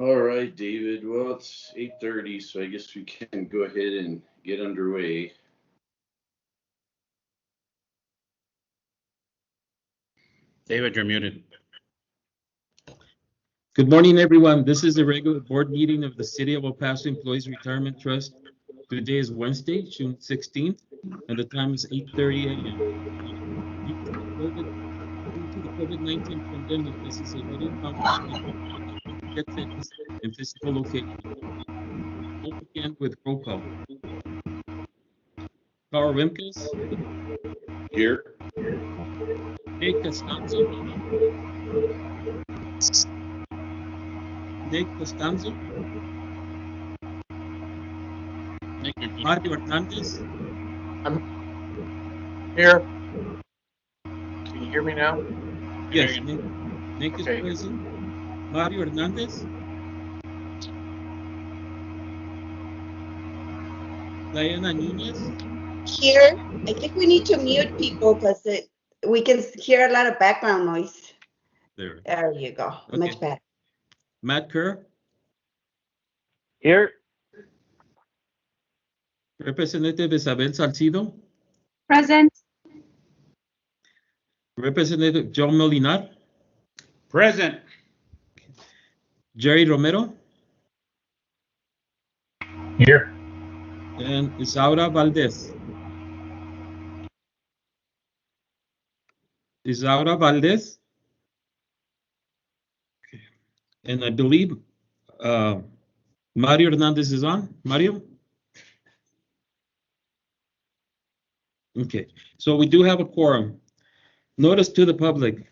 All right, David. Well, it's 8:30, so I guess we can go ahead and get underway. David, you're muted. Good morning, everyone. This is the regular board meeting of the City of El Paso Employees Retirement Trust. Today is Wednesday, June 16th, and the time is 8:30 a.m. Due to the COVID-19 pandemic, this is a video conference attendance and physical location. We'll begin with roll call. Carl Rimkus. Here. Nick Costanzo. Mario Hernandez. I'm here. Can you hear me now? Yes, Nick is present. Mario Hernandez. Diana Nunez. Here, I think we need to mute people because we can hear a lot of background noise. There you go. Okay. Much better. Matt Kerr. Here. Representative Isabel Salcido. Present. Representative John Molinar. Present. Jerry Romero. Here. And Isaura Valdez. Isaura Valdez. Okay. And I believe Mario Hernandez is on. Mario? Okay, so we do have a quorum. Notice to the public.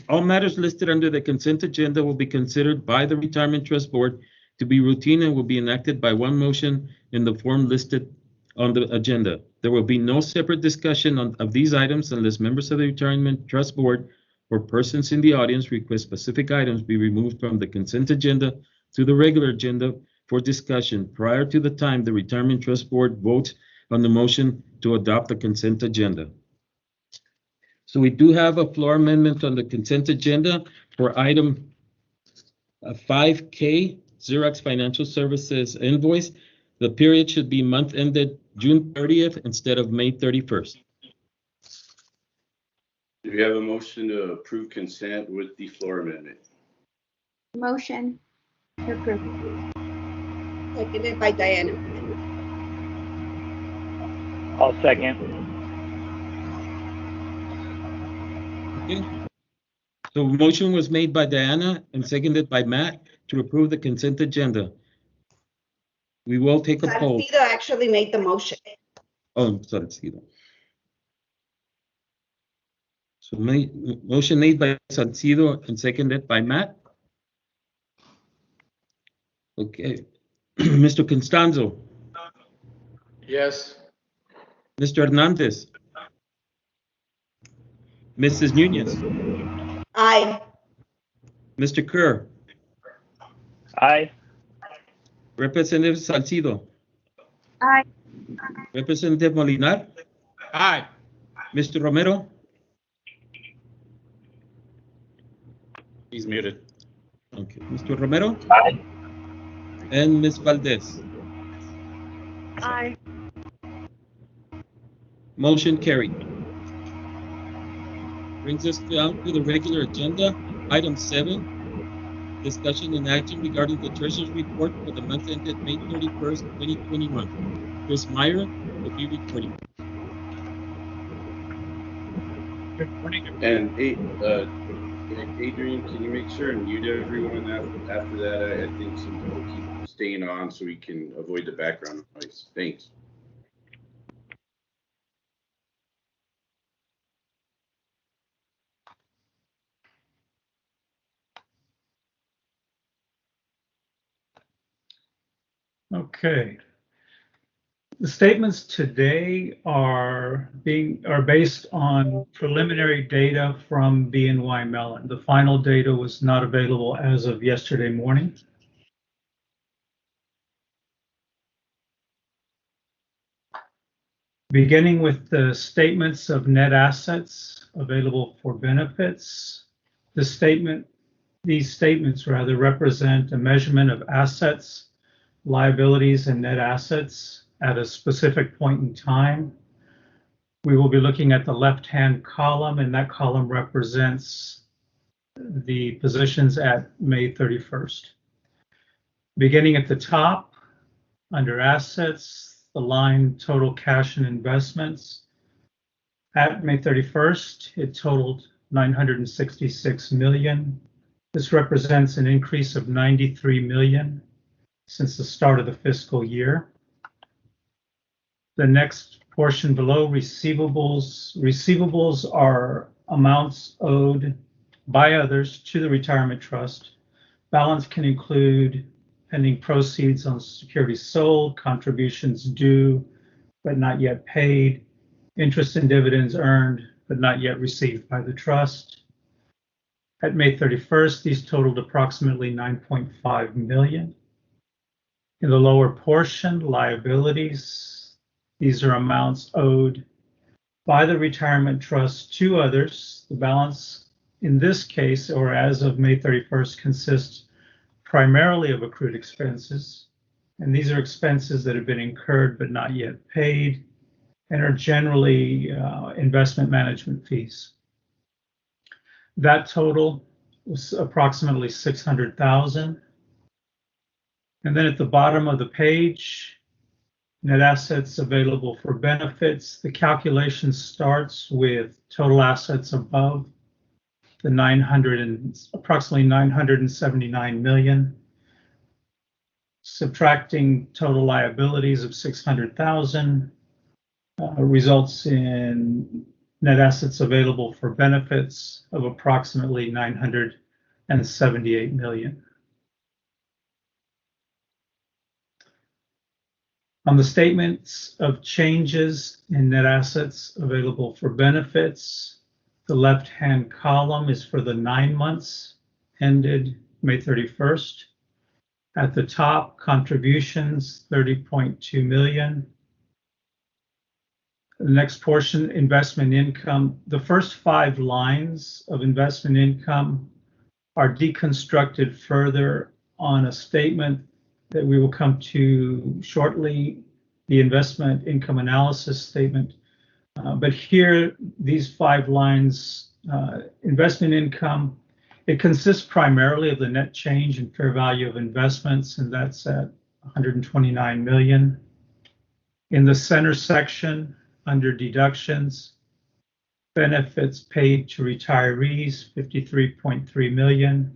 All matters listed under the consent agenda will be considered by the Retirement Trust Board to be routine and will be enacted by one motion in the form listed on the agenda. There will be no separate discussion of these items unless members of the Retirement Trust Board or persons in the audience request specific items be removed from the consent agenda to the regular agenda for discussion prior to the time the Retirement Trust Board votes on the motion to adopt the consent agenda. So we do have a floor amendment on the consent agenda for item 5K, Xerox Financial Services invoice. The period should be month ended June 30th instead of May 31st. Do we have a motion to approve consent with the floor amendment? Motion to approve. Seconded by Diana. I'll second. Okay. So motion was made by Diana and seconded by Matt to approve the consent agenda. We will take a poll. Salcido actually made the motion. Oh, sorry, Salcido. So motion made by Salcido and seconded by Matt. Okay. Mr. Constanzo. Yes. Mr. Hernandez. Mrs. Nunez. Aye. Mr. Kerr. Aye. Representative Salcido. Aye. Representative Molinar. Aye. Mr. Romero. He's muted. Okay. Mr. Romero. Aye. And Ms. Valdez. Aye. Motion carried. Brings us down to the regular agenda. Item 7, discussion and action regarding the Treasurer's report for the month ended May 31st, 2021. Chris Meyer will be reporting. Good morning. And Adrian, can you make sure and mute everyone after that? I think some people keep staying on so we can avoid the background noise. Thanks. Okay. The statements today are based on preliminary data from BNY Mellon. The final data was not available as of yesterday morning. Beginning with the statements of net assets available for benefits, the statement These statements rather represent a measurement of assets, liabilities, and net assets at a specific point in time. We will be looking at the left-hand column, and that column represents the positions at May 31st. Beginning at the top, under assets, the line total cash and investments. At May 31st, it totaled 966 million. This represents an increase of 93 million since the start of the fiscal year. The next portion below, receivables. Receivables are amounts owed by others to the retirement trust. Balance can include pending proceeds on securities sold, contributions due but not yet paid, interest and dividends earned but not yet received by the trust. At May 31st, these totaled approximately 9.5 million. In the lower portion, liabilities, these are amounts owed by the retirement trust to others. The balance in this case, or as of May 31st, consists primarily of accrued expenses. And these are expenses that have been incurred but not yet paid and are generally investment management fees. That total was approximately 600,000. And then at the bottom of the page, net assets available for benefits. The calculation starts with total assets above the approximately 979 million, subtracting total liabilities of 600,000 results in net assets available for benefits of approximately 978 million. On the statements of changes in net assets available for benefits, the left-hand column is for the 9 months ended May 31st. At the top, contributions, 30.2 million. The next portion, investment income. The first 5 lines of investment income are deconstructed further on a statement that we will come to shortly, the investment income analysis statement. But here, these 5 lines, investment income, it consists primarily of the net change in fair value of investments, and that's at 129 million. In the center section, under deductions, benefits paid to retirees, 53.3 million.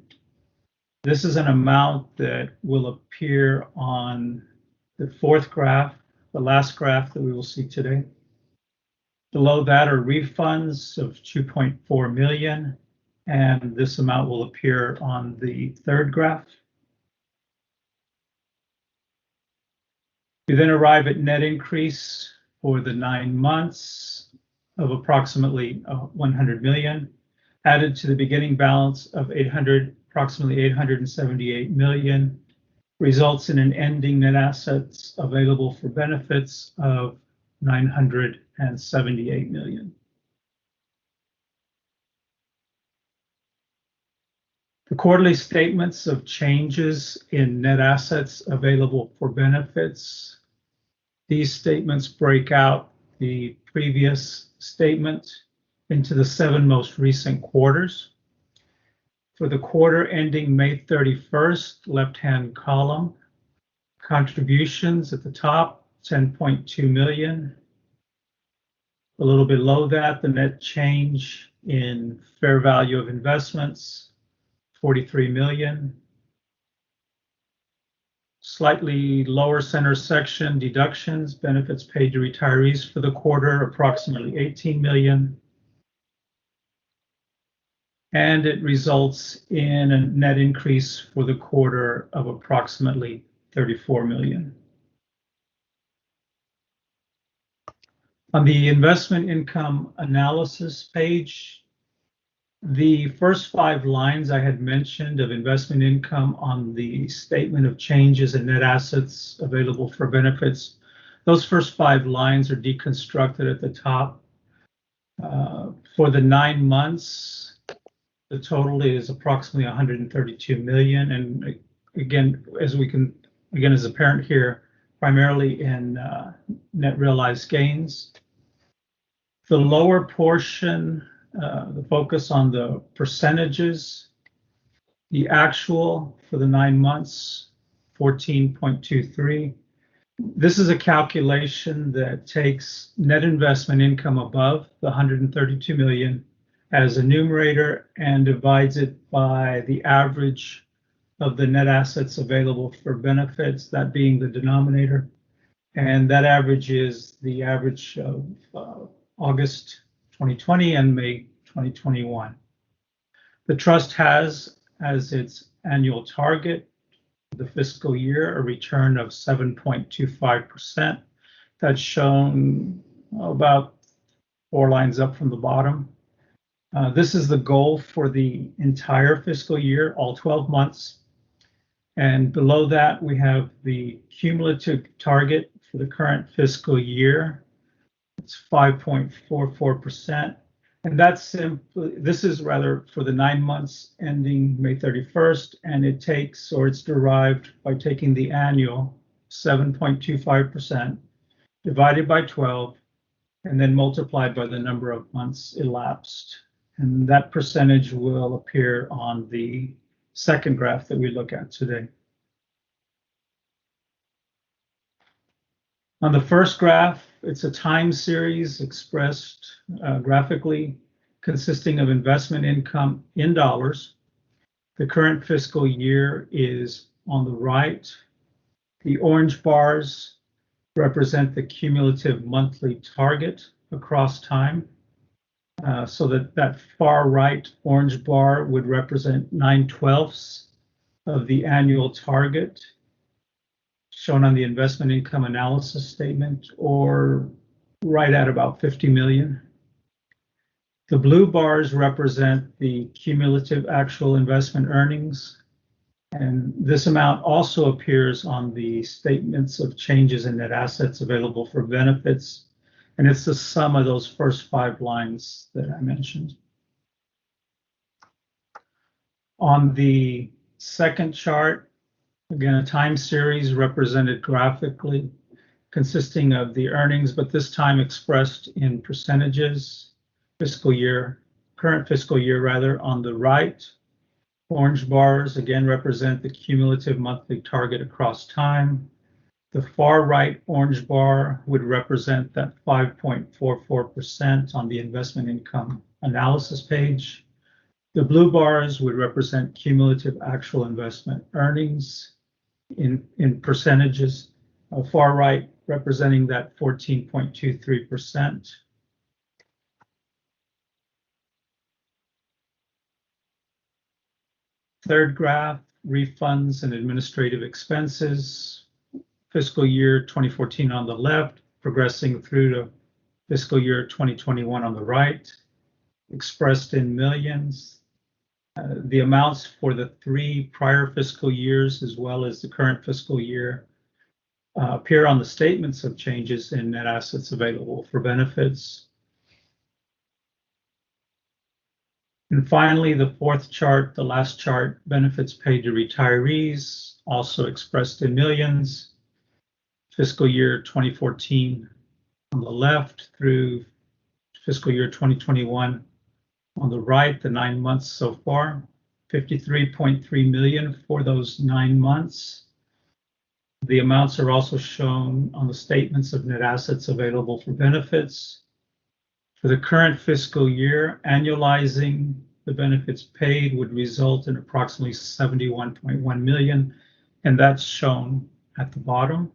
This is an amount that will appear on the 4th graph, the last graph that we will see today. Below that are refunds of 2.4 million, and this amount will appear on the 3rd graph. We then arrive at net increase for the 9 months of approximately 100 million, added to the beginning balance of approximately 878 million, results in an ending net assets available for benefits of 978 million. The quarterly statements of changes in net assets available for benefits. These statements break out the previous statement into the 7 most recent quarters. For the quarter ending May 31st, left-hand column, contributions at the top, 10.2 million. A little below that, the net change in fair value of investments, 43 million. Slightly lower center section, deductions, benefits paid to retirees for the quarter, approximately 18 million. And it results in a net increase for the quarter of approximately 34 million. On the investment income analysis page, the first 5 lines I had mentioned of investment income on the statement of changes in net assets available for benefits, those first 5 lines are deconstructed at the top. For the 9 months, the total is approximately 132 million. And again, as apparent here, primarily in net realized gains. The lower portion, the focus on the percentages, the actual for the 9 months, 14.23. This is a calculation that takes net investment income above the 132 million as a numerator and divides it by the average of the net assets available for benefits, that being the denominator. And that average is the average of August 2020 and May 2021. The trust has as its annual target the fiscal year a return of 7.25%. That's shown about 4 lines up from the bottom. This is the goal for the entire fiscal year, all 12 months. And below that, we have the cumulative target for the current fiscal year. It's 5.44%. And that's simply, this is rather for the 9 months ending May 31st, and it takes, or it's derived by taking the annual 7.25% divided by 12, and then multiplied by the number of months elapsed. And that percentage will appear on the second graph that we look at today. On the first graph, it's a time series expressed graphically, consisting of investment income in dollars. The current fiscal year is on the right. The orange bars represent the cumulative monthly target across time. So that far right orange bar would represent 9/12 of the annual target shown on the investment income analysis statement, or right at about 50 million. The blue bars represent the cumulative actual investment earnings, and this amount also appears on the statements of changes in net assets available for benefits, and it's the sum of those first 5 lines that I mentioned. On the second chart, again, a time series represented graphically, consisting of the earnings, but this time expressed in percentages. Current fiscal year rather, on the right. Orange bars again represent the cumulative monthly target across time. The far right orange bar would represent that 5.44% on the investment income analysis page. The blue bars would represent cumulative actual investment earnings in percentages. Far right representing that 14.23%. Third graph, refunds and administrative expenses. Fiscal year 2014 on the left, progressing through to fiscal year 2021 on the right, expressed in millions. The amounts for the 3 prior fiscal years, as well as the current fiscal year, appear on the statements of changes in net assets available for benefits. And finally, the fourth chart, the last chart, benefits paid to retirees, also expressed in millions. Fiscal year 2014 on the left through fiscal year 2021 on the right, the 9 months so far, 53.3 million for those 9 months. The amounts are also shown on the statements of net assets available for benefits. For the current fiscal year, annualizing the benefits paid would result in approximately 71.1 million, and that's shown at the bottom.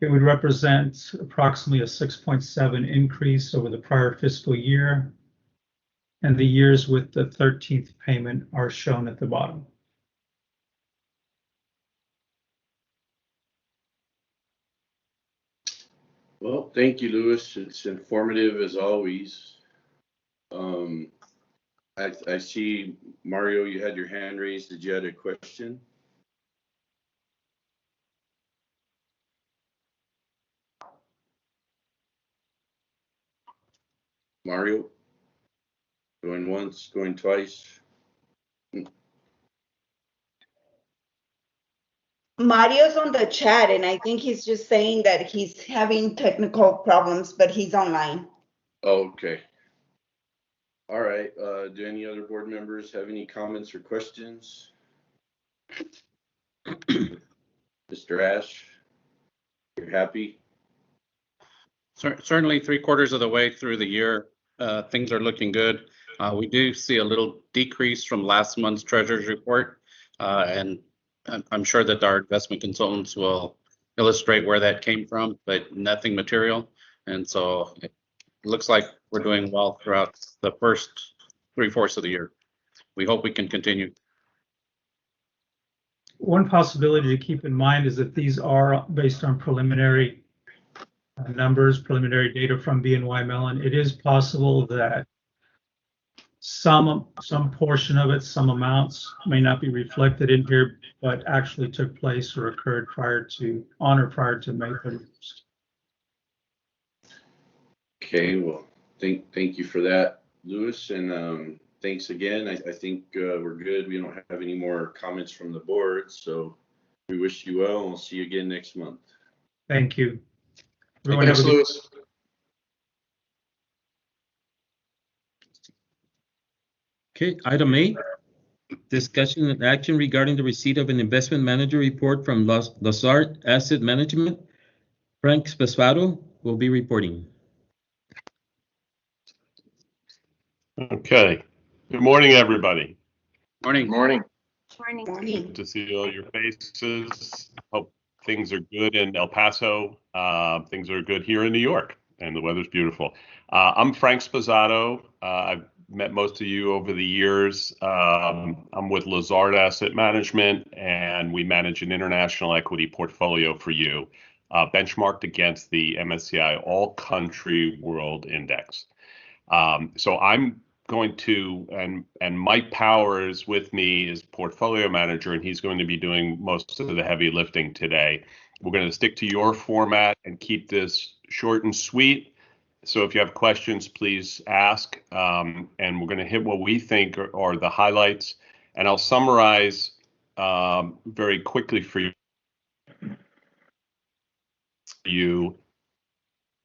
It would represent approximately a 6.7 increase over the prior fiscal year, and the years with the 13th payment are shown at the bottom. Well, thank you, Louis. It's informative as always. I see, Mario, you had your hand raised. Did you have a question? Mario? Going once, going twice. Mario's on the chat, and I think he's just saying that he's having technical problems, but he's online. Oh, okay. All right. Do any other board members have any comments or questions? Mr. Ash, you're happy? Certainly 3/4 of the way through the year, things are looking good. We do see a little decrease from last month's treasurer's report, and I'm sure that our investment consultants will illustrate where that came from, but nothing material. And so it looks like we're doing well throughout the first 3/4 of the year. We hope we can continue. One possibility to keep in mind is that these are based on preliminary numbers, preliminary data from BNY Mellon. It is possible that some portion of it, some amounts may not be reflected in here, but actually took place or occurred prior to May 31st. Okay, well, thank you for that, Louis, and thanks again. I think we're good. We don't have any more comments from the board, so we wish you well, and we'll see you again next month. Thank you. Thanks, Louis. Okay, item 8, discussion and action regarding the receipt of an investment manager report from Luzar Asset Management. Frank Spesvato will be reporting. Okay. Good morning, everybody. Morning. Morning. Morning. Morning. Good to see all your faces. Hope things are good in El Paso. Things are good here in New York, and the weather's beautiful. I'm Frank Spesvato. I've met most of you over the years. I'm with Luzar Asset Management, and we manage an international equity portfolio for you, benchmarked against the MSCI All Country World Index. So I'm going to, and Mike Powers with me is portfolio manager, and he's going to be doing most of the heavy lifting today. We're going to stick to your format and keep this short and sweet. So if you have questions, please ask. And we're going to hit what we think are the highlights. And I'll summarize very quickly for you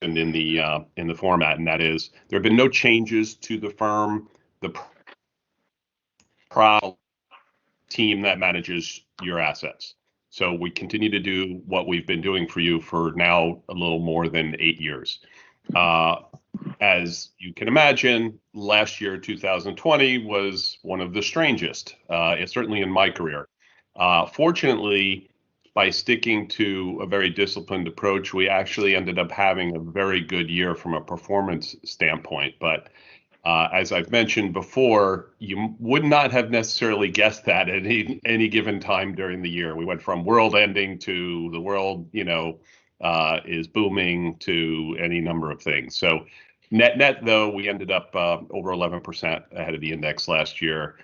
and in the format, and that is there have been no changes to the firm, the team that manages your assets. So we continue to do what we've been doing for you for now a little more than 8 years. As you can imagine, last year, 2020, was one of the strangest, certainly in my career. Fortunately, by sticking to a very disciplined approach, we actually ended up having a very good year from a performance standpoint. But as I've mentioned before, you would not have necessarily guessed that at any given time during the year. We went from world ending to the world, is booming to any number of things. So net, though, we ended up over 11% ahead of the index last year.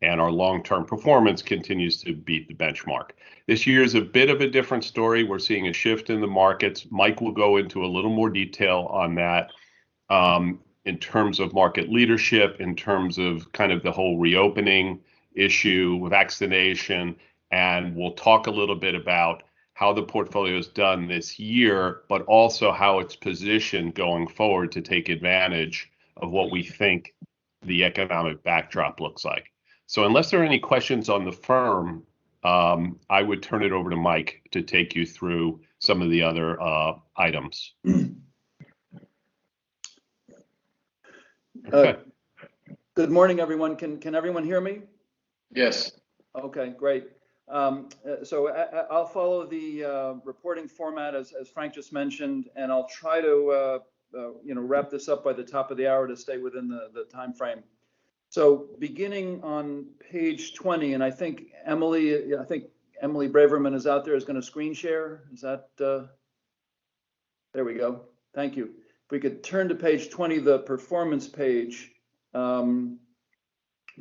And our long-term performance continues to beat the benchmark. This year is a bit of a different story. We're seeing a shift in the markets. Mike will go into a little more detail on that in terms of market leadership, in terms of kind of the whole reopening issue, vaccination, and we'll talk a little bit about how the portfolio is done this year, but also how it's positioned going forward to take advantage of what we think the economic backdrop looks like. So unless there are any questions on the firm, I would turn it over to Mike to take you through some of the other items. Okay. Good morning, everyone. Can everyone hear me? Yes. Okay, great. So I'll follow the reporting format as Frank just mentioned, and I'll try to wrap this up by the top of the hour to stay within the time frame. So beginning on page 20, and I think Emily Braverman is out there, is going to screen share. Is that, there we go. Thank you. If we could turn to page 20, the performance page. We'll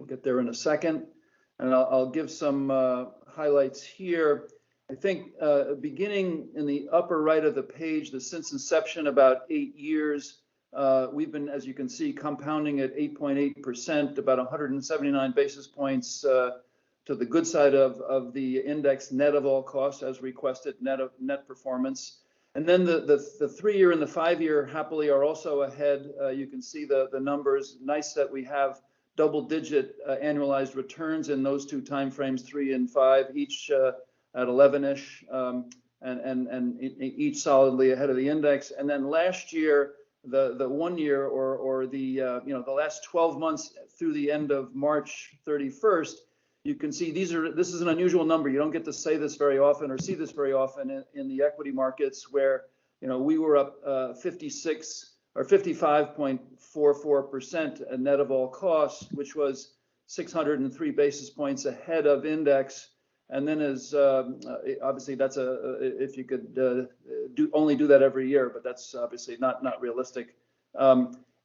get there in a second, and I'll give some highlights here. I think beginning in the upper right of the page, since inception about 8 years, we've been, as you can see, compounding at 8.8%, about 179 basis points the good side of the index net of all costs as requested, net performance. And then the 3-year and the 5-year happily are also ahead. You can see the numbers. Nice that we have double-digit annualized returns in those two timeframes, 3 and 5, each at 11-ish, and each solidly ahead of the index. And then last year, the 1 year or the the last 12 months through the end of March 31st, you can see this is an unusual number. You don't get to say this very often or see this very often in the equity markets, where we were up 56 or 55.44% net of all costs, which was 603 basis points ahead of index. And then obviously that's if you could only do that every year, but that's obviously not realistic.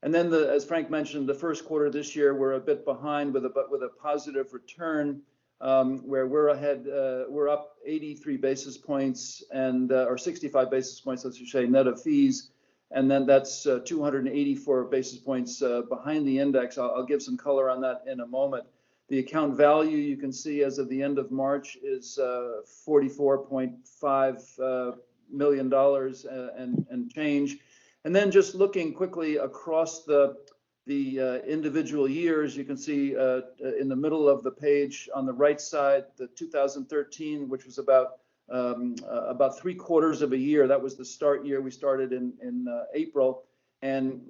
And then as Frank mentioned, the first quarter this year, we're a bit behind with a positive return, where we're ahead. We're up 83 basis points or 65 basis points, let's just say, net of fees. And then that's 284 basis points behind the index. I'll give some color on that in a moment. The account value, you can see as of the end of March, is $44.5 million and change. And then just looking quickly across the individual years, you can see in the middle of the page on the right side, the 2013, which was about 3/4 of a year. That was the start year. We started in April. And,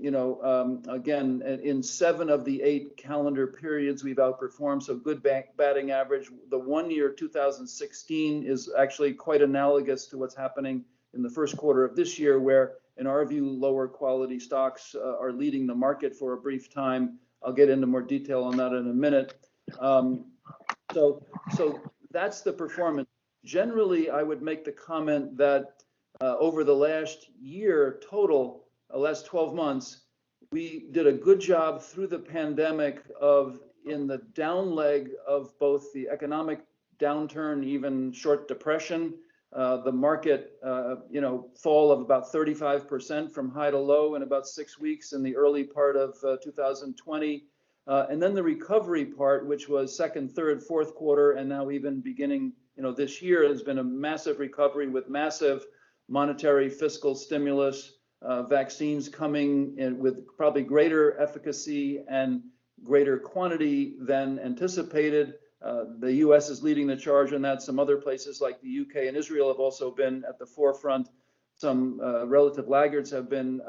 again, in 7 of the 8 calendar periods, we've outperformed. So good batting average. The 1 year, 2016, is actually quite analogous to what's happening in the first quarter of this year, where, in our view, lower quality stocks are leading the market for a brief time. I'll get into more detail on that in a minute. So that's the performance. Generally, I would make the comment that over the last year total, last 12 months, we did a good job through the pandemic in the down leg of both the economic downturn, even short depression, the market, fall of about 35% from high to low in about 6 weeks in the early part of 2020. And then the recovery part, which was second, third, fourth quarter, and now even beginning, this year, has been a massive recovery with massive monetary fiscal stimulus, vaccines coming in with probably greater efficacy and greater quantity than anticipated. The U.S. is leading the charge on that. Some other places like the UK and Israel have also been at the forefront. Some relative laggards have been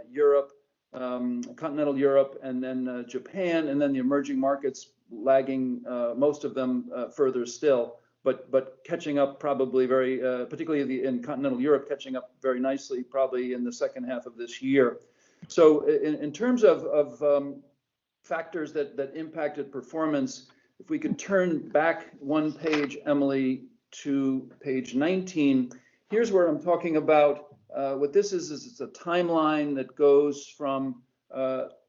Europe, continental Europe, and then Japan, and then the emerging markets lagging, most of them further still, but catching up probably particularly in continental Europe, catching up very nicely probably in the second half of this year. So in terms of factors that impacted performance, if we could turn back one page, Emily, to page 19, here's where I'm talking about what this is it's a timeline that goes from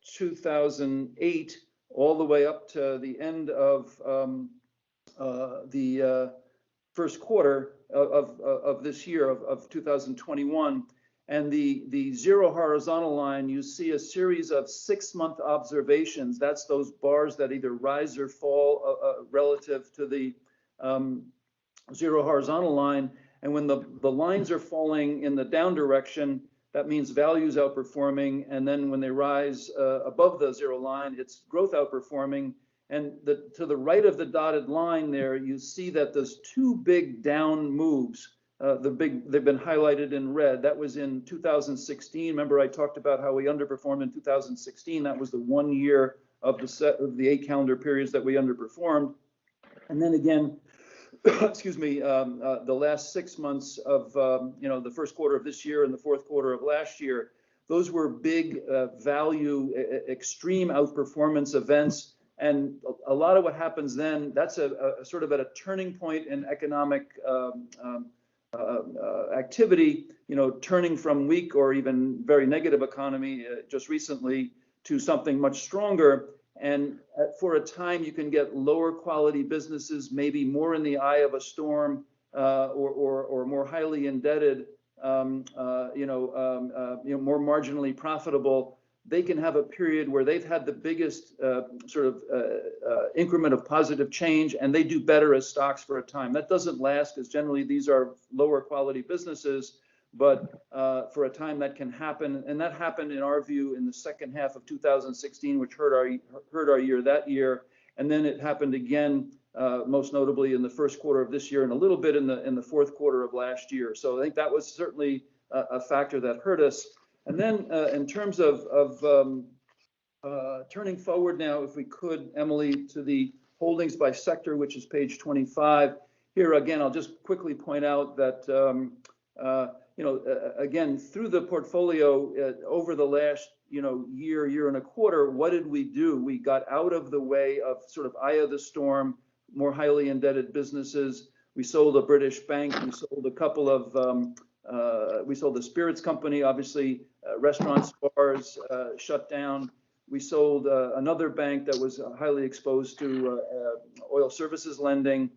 2008 all the way up to the end of the first quarter of this year of 2021. And the zero horizontal line, you see a series of 6-month observations. That's those bars that either rise or fall relative to the zero horizontal line. And when the lines are falling in the down direction, that means values outperforming. And then when they rise above the zero line, it's growth outperforming. And to the right of the dotted line there, you see that there's 2 big down moves. They've been highlighted in red. That was in 2016. Remember, I talked about how we underperformed in 2016. That was the 1 year of the 8 calendar periods that we underperformed. And then again, excuse me, the last 6 months of the first quarter of this year and the fourth quarter of last year, those were big value, extreme outperformance events. And a lot of what happens then, that's a sort of at a turning point in economic activity, turning from weak or even very negative economy just recently to something much stronger. And for a time, you can get lower quality businesses, maybe more in the eye of a storm, or more highly indebted, more marginally profitable. they can have a period where they've had the biggest increment of positive change, and they do better as stocks for a time. That doesn't last, because generally these are lower quality businesses, but for a time that can happen. And that happened, in our view, in the second half of 2016, which hurt our year that year. And then it happened again, most notably in the first quarter of this year, and a little bit in the fourth quarter of last year. So I think that was certainly a factor that hurt us. And then in terms of turning forward now, if we could, Emily, to the holdings by sector, which is page 25. Here again, I'll just quickly point out that again, through the portfolio over the last year and a quarter, what did we do? We got out of the way of sort of eye of the storm, more highly indebted businesses. We sold a British bank. We sold a couple of we sold the spirits company, obviously, restaurants, bars shut down. We sold another bank that was highly exposed to oil services lending.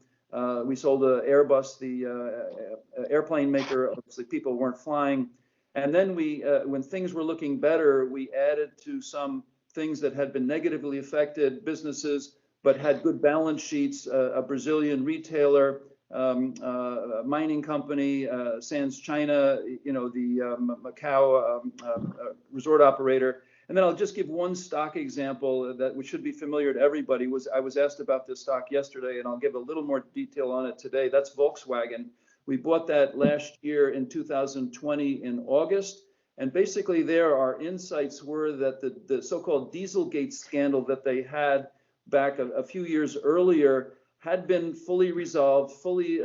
We sold Airbus, the airplane maker. Obviously, people weren't flying. And then when things were looking better, we added to some things that had been negatively affected businesses, but had good balance sheets, a Brazilian retailer, mining company, Sands China, the Macau resort operator. And then I'll just give one stock example which should be familiar to everybody. I was asked about this stock yesterday, and I'll give a little more detail on it today. That's Volkswagen. We bought that last year in 2020 in August. And basically there, our insights were that the so-called Dieselgate scandal that they had back a few years earlier had been fully resolved, fully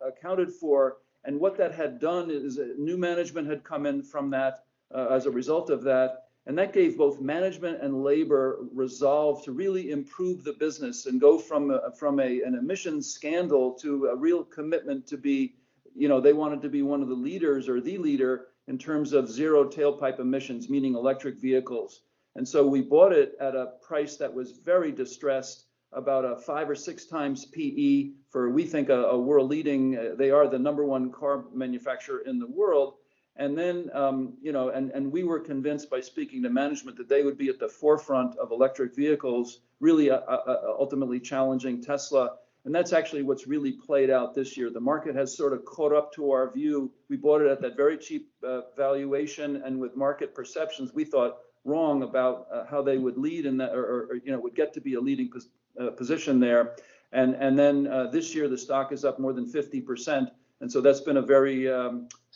accounted for. And what that had done is new management had come in from that as a result of that. And that gave both management and labor resolve to really improve the business and go from an emissions scandal to a real commitment to be, they wanted to be one of the leaders or the leader in terms of zero tailpipe emissions, meaning electric vehicles. And so we bought it at a price that was very distressed, about a 5 or 6 times PE for, we think, a world leading, they are the #1 car manufacturer in the world. And then, and we were convinced by speaking to management that they would be at the forefront of electric vehicles, really ultimately challenging Tesla. And that's actually what's really played out this year. The market has sort of caught up to our view. We bought it at that very cheap valuation, and with market perceptions, we thought wrong about how they would lead in that, or would get to be a leading position there. And then this year, the stock is up more than 50%. And so that's been a very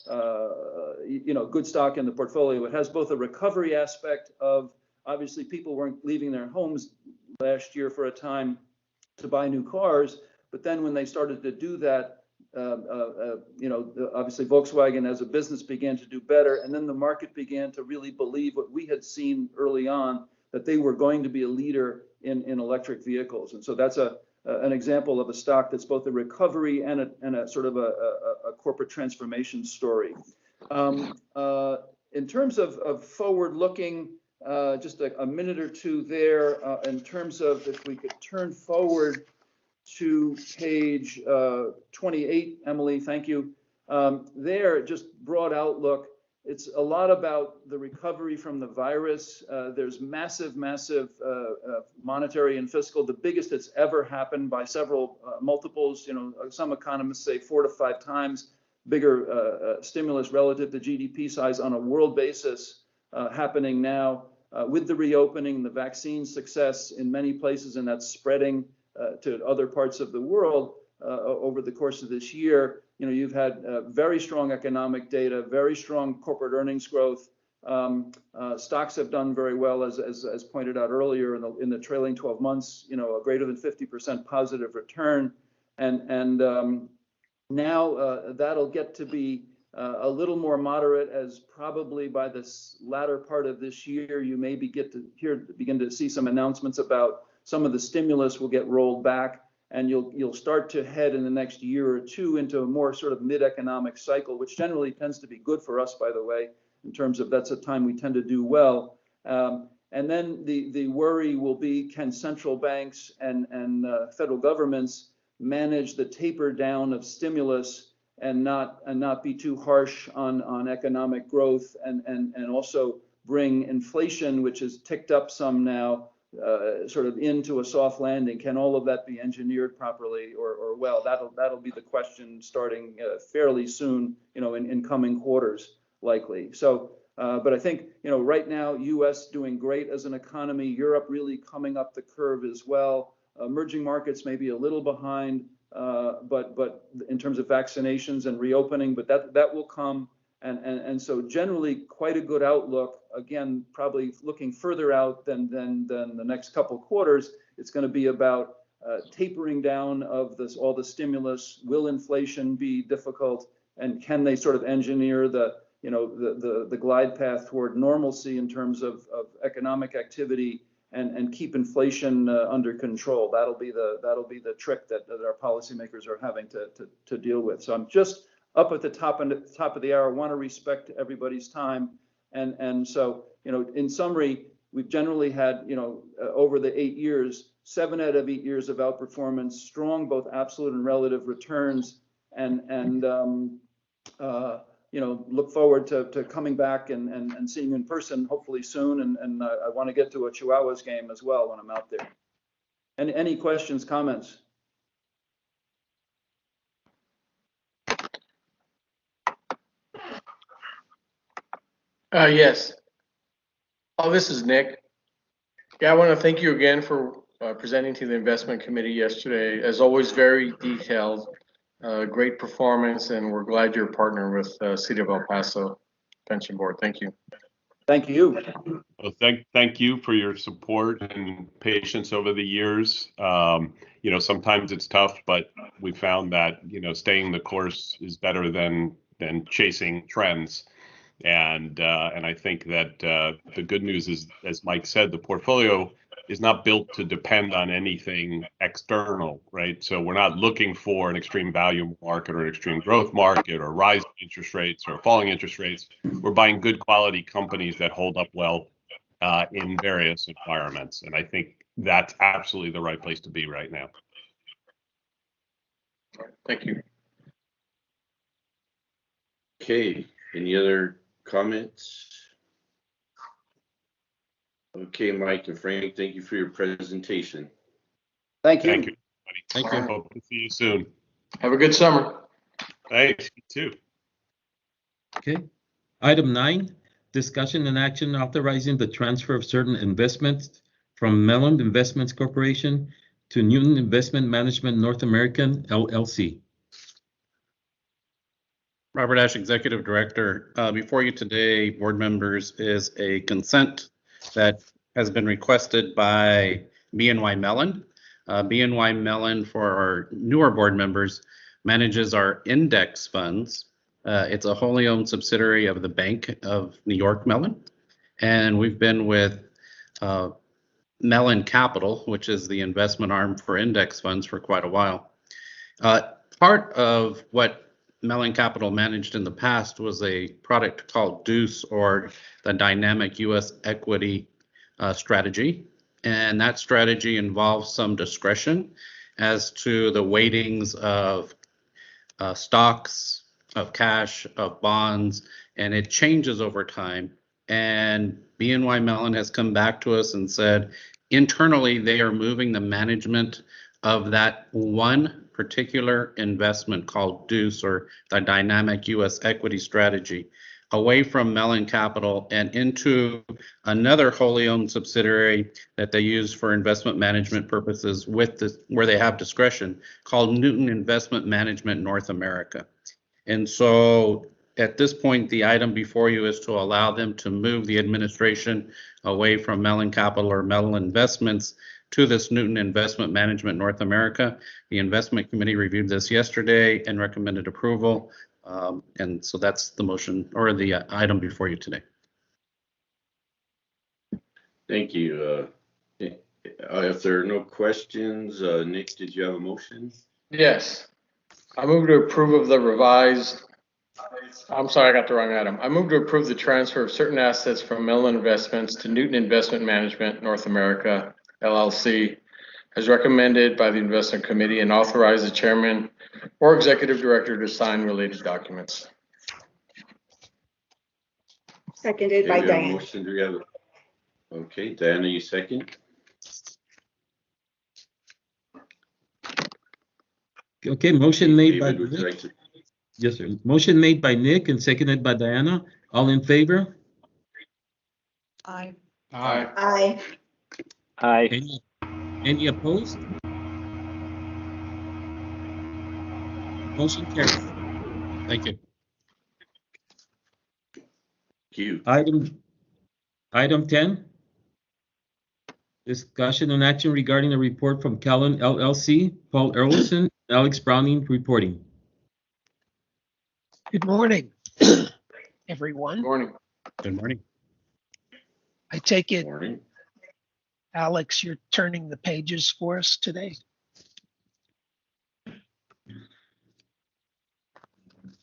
good stock in the portfolio. It has both a recovery aspect of, obviously, people weren't leaving their homes last year for a time to buy new cars, but then when they started to do that, obviously Volkswagen as a business began to do better, and then the market began to really believe what we had seen early on, that they were going to be a leader in electric vehicles. And so that's an example of a stock that's both a recovery and a sort of a corporate transformation story. In terms of forward looking, just a minute or two there, in terms of, if we could turn forward to page 28, Emily, thank you. There, just broad outlook. It's a lot about the recovery from the virus. There's massive monetary and fiscal, the biggest it's ever happened by several multiples. Some economists say 4 to 5 times bigger stimulus relative to GDP size on a world basis happening now with the reopening, the vaccine success in many places, and that's spreading to other parts of the world over the course of this year. You've had very strong economic data, very strong corporate earnings growth. Stocks have done very well, as pointed out earlier, in the trailing 12 months. A greater than 50% positive return, and now that'll get to be a little more moderate, as probably by this latter part of this year, you may begin to see some announcements about some of the stimulus will get rolled back. And you'll start to head in the next year or two into a more sort of mid-economic cycle, which generally tends to be good for us, by the way, in terms of that's a time we tend to do well. And then the worry will be, can central banks and federal governments manage the taper down of stimulus and not be too harsh on economic growth, and also bring inflation, which has ticked up some now, sort of into a soft landing? Can all of that be engineered properly or well? That'll be the question starting fairly soon, in coming quarters likely. So, but I think, right now, U.S. doing great as an economy, Europe really coming up the curve as well. Emerging markets may be a little behind, but in terms of vaccinations and reopening, but that will come. And so generally quite a good outlook. Again, probably looking further out than the next couple of quarters. It's going to be about tapering down of all the stimulus. Will inflation be difficult, and can they sort of engineer the glide path toward normalcy in terms of economic activity and keep inflation under control? That'll be the trick that our policymakers are having to deal with. So I'm just up at the top of the hour. Want to respect everybody's time, and so in summary, we've generally had over the 8 years, 7 out of 8 years of outperformance, strong both absolute and relative returns, and look forward to coming back and seeing you in person hopefully soon, and I want to get to a Chihuahuas game as well when I'm out there. Any questions, comments? Yes. Oh, this is Nick. Yeah, I want to thank you again for presenting to the investment committee yesterday. As always, very detailed, great performance, and we're glad you're a partner with City of El Paso Pension Board. Thank you. Thank you. Well, thank you for your support and patience over the years. Sometimes it's tough, but we found that staying the course is better than chasing trends. And I think that the good news is, as Mike said, the portfolio is not built to depend on anything external, right? So we're not looking for an extreme value market or an extreme growth market or rising interest rates or falling interest rates. We're buying good quality companies that hold up well in various environments. And I think that's absolutely the right place to be right now. Thank you. Okay, any other comments? Okay, Mike and Frank, thank you for your presentation. Thank you. Thank you, Thank everybody. you. Hope to see you soon. Have a good summer. Thanks, you too. Okay. Item 9, discussion and action authorizing the transfer of certain investments from Melland Investments Corporation to Newton Investment Management North American, LLC. Robert Ash, Executive Director. Before you today, board members, is a consent that has been requested by BNY Melland. BNY Melland, for our newer board members, manages our index funds. It's a wholly owned subsidiary of the Bank of New York Mellon. And we've been with Melland Capital, which is the investment arm for index funds, for quite a while. Part of what Melland Capital managed in the past was a product called Deuce, or the Dynamic U.S. Equity Strategy. And that strategy involves some discretion as to the weightings of stocks, of cash, of bonds, and it changes over time. And BNY Mellon has come back to us and said, internally, they are moving the management of that one particular investment called Deuce, or the Dynamic U.S. Equity Strategy, away from Melland Capital and into another wholly owned subsidiary that they use for investment management purposes where they have discretion, called Newton Investment Management North America. And so at this point, the item before you is to allow them to move the administration away from Melland Capital or Mellon Investments to this Newton Investment Management North America. The investment committee reviewed this yesterday and recommended approval. And so that's the motion, or the item before you today. Thank you. If there are no questions, Nick, did you have a motion? Yes. I move to approve of the revised. I'm sorry, I got the wrong item. I move to approve the transfer of certain assets from Melland Investments to Newton Investment Management North America, LLC, as recommended by the investment committee, and authorize the chairman or executive director to sign related documents. Seconded Okay, by we have a Diane. motion. Do we have? Okay, Diana, you second? Okay, motion made by David, would you Nick. like to? Yes, sir. Motion made by Nick and seconded by Diana. All in favor? Aye. Aye. Aye. Aye. Any opposed? Motion carries. Thank you. Thank you. Item 10. Discussion and action regarding the report from Callan LLC, Paul Erlison, Alex Browning reporting. Good morning, everyone. Morning. Good morning. I take it, Morning. Alex, you're turning the pages for us today.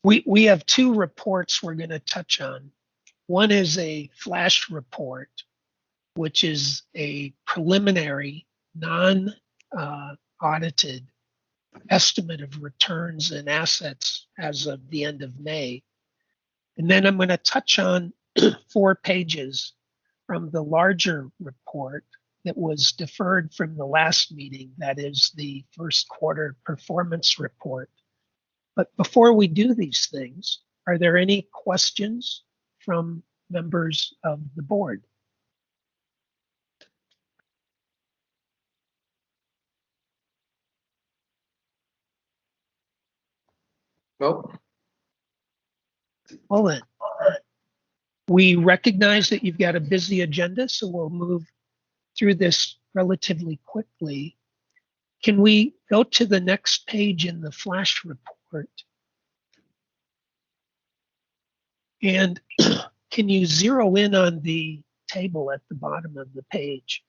We have two reports we're going to touch on. One is a flash report, which is a preliminary, non-audited estimate of returns and assets as of the end of May. And then I'm going to touch on 4 pages from the larger report that was deferred from the last meeting, that is the first quarter performance report. But before we do these things, are there any questions from members of the board? Nope. Well then, we recognize that you've got a busy agenda, so we'll move through this relatively quickly. Can we go to the next page in the flash report? And can you zero in on the table at the bottom of the page?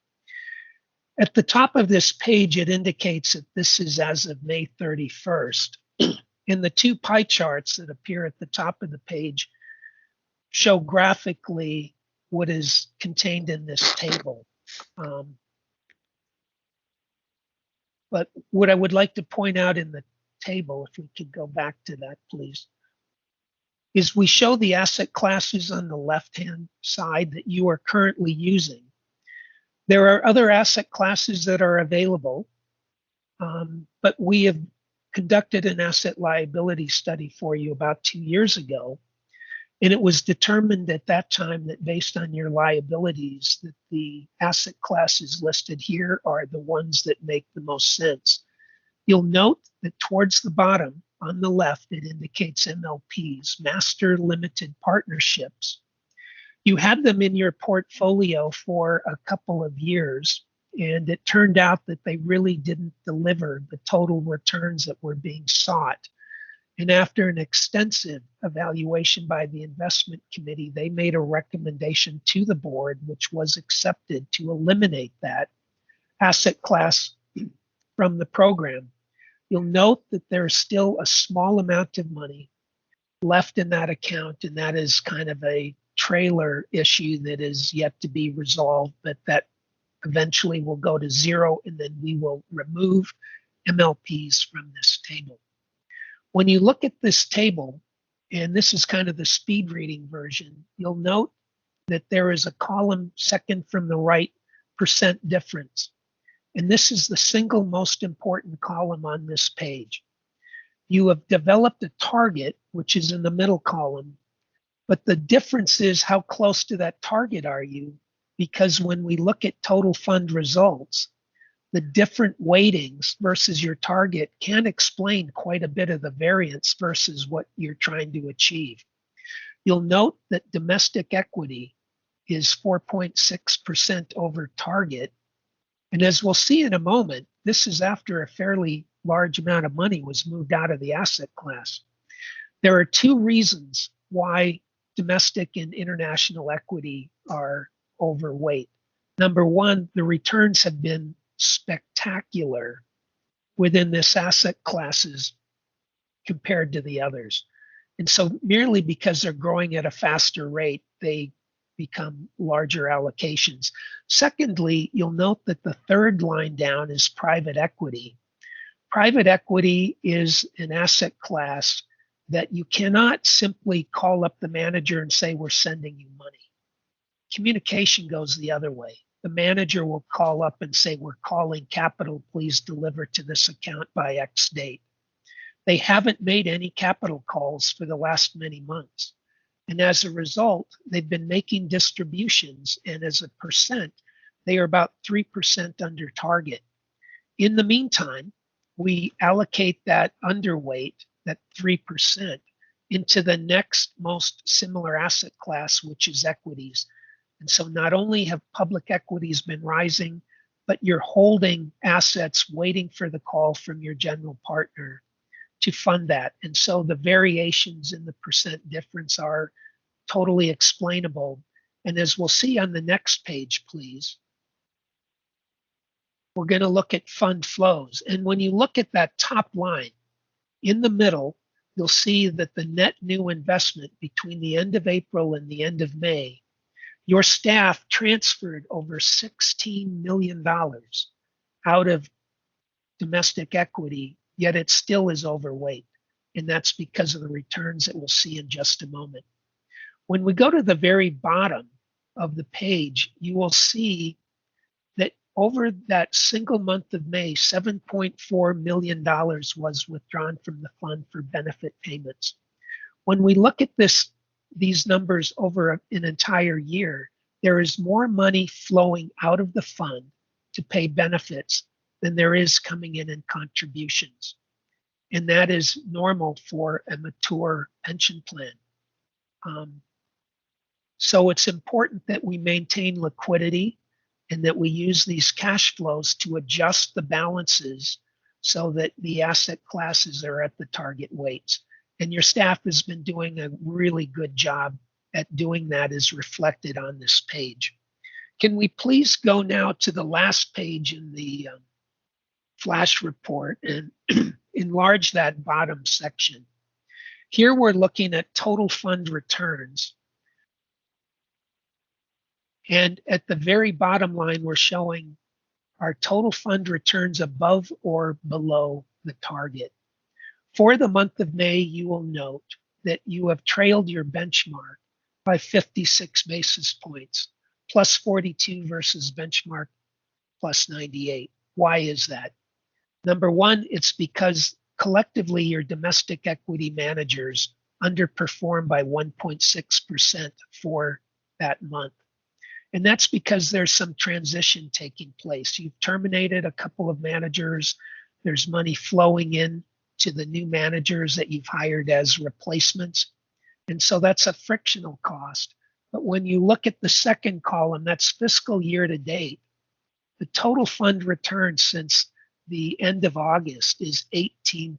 At the top of this page, it indicates that this is as of May 31st. And the 2 pie charts that appear at the top of the page show graphically what is contained in this table. But what I would like to point out in the table, if we could go back to that, please, is we show the asset classes on the left-hand side that you are currently using. There are other asset classes that are available, but we have conducted an asset liability study for you about 2 years ago. And it was determined at that time that based on your liabilities, that the asset classes listed here are the ones that make the most sense. You'll note that towards the bottom on the left, it indicates MLPs, Master Limited Partnerships. You had them in your portfolio for a couple of years, and it turned out that they really didn't deliver the total returns that were being sought. And after an extensive evaluation by the investment committee, they made a recommendation to the board, which was accepted, to eliminate that asset class from the program. You'll note that there's still a small amount of money left in that account, and that is kind of a trailer issue that is yet to be resolved, but that eventually will go to 0, and then we will remove MLPs from this table. When you look at this table, and this is kind of the speed reading version, you'll note that there is a column second from the right, percent difference. And this is the single most important column on this page. You have developed a target, which is in the middle column, but the difference is how close to that target are you? Because when we look at total fund results, the different weightings versus your target can explain quite a bit of the variance versus what you're trying to achieve. You'll note that domestic equity is 4.6% over target. And as we'll see in a moment, this is after a fairly large amount of money was moved out of the asset class. There are 2 reasons why domestic and international equity are overweight. Number one, the returns have been spectacular within this asset classes compared to the others. And so merely because they're growing at a faster rate, they become larger allocations. Secondly, you'll note that the third line down is private equity. Private equity is an asset class that you cannot simply call up the manager and say, we're sending you money. communication goes the other way. The manager will call up and say, we're calling capital, please deliver to this account by X date. They haven't made any capital calls for the last many months. And as a result, they've been making distributions, and as a percent, they are about 3% under target. In the meantime, we allocate that underweight, that 3%, into the next most similar asset class, which is equities. And so not only have public equities been rising, but you're holding assets waiting for the call from your general partner to fund that. And so the variations in the percent difference are totally explainable. And as we'll see on the next page, please, we're going to look at fund flows. And when you look at that top line in the middle, you'll see that the net new investment between the end of April and the end of May, your staff transferred over $16 million out of domestic equity, yet it still is overweight. And that's because of the returns that we'll see in just a moment. When we go to the very bottom of the page, you will see that over that single month of May, $7.4 million was withdrawn from the fund for benefit payments. When we look at these numbers over an entire year, there is more money flowing out of the fund to pay benefits than there is coming in contributions. And that is normal for a mature pension plan. So it's important that we maintain liquidity and that we use these cash flows to adjust the balances so that the asset classes are at the target weights. And your staff has been doing a really good job at doing that, as reflected on this page. Can we please go now to the last page in the flash report and enlarge that bottom section? Here we're looking at total fund returns. And at the very bottom line, we're showing our total fund returns above or below the target. For the month of May, you will note that you have trailed your benchmark by 56 basis points, plus 42 versus benchmark plus 98. Why is that? Number one, it's because collectively your domestic equity managers underperformed by 1.6% for that month. And that's because there's some transition taking place. You've terminated a couple of managers. There's money flowing in to the new managers that you've hired as replacements. And so that's a frictional cost. But when you look at the second column, that's fiscal year to date, the total fund return since the end of August is 18%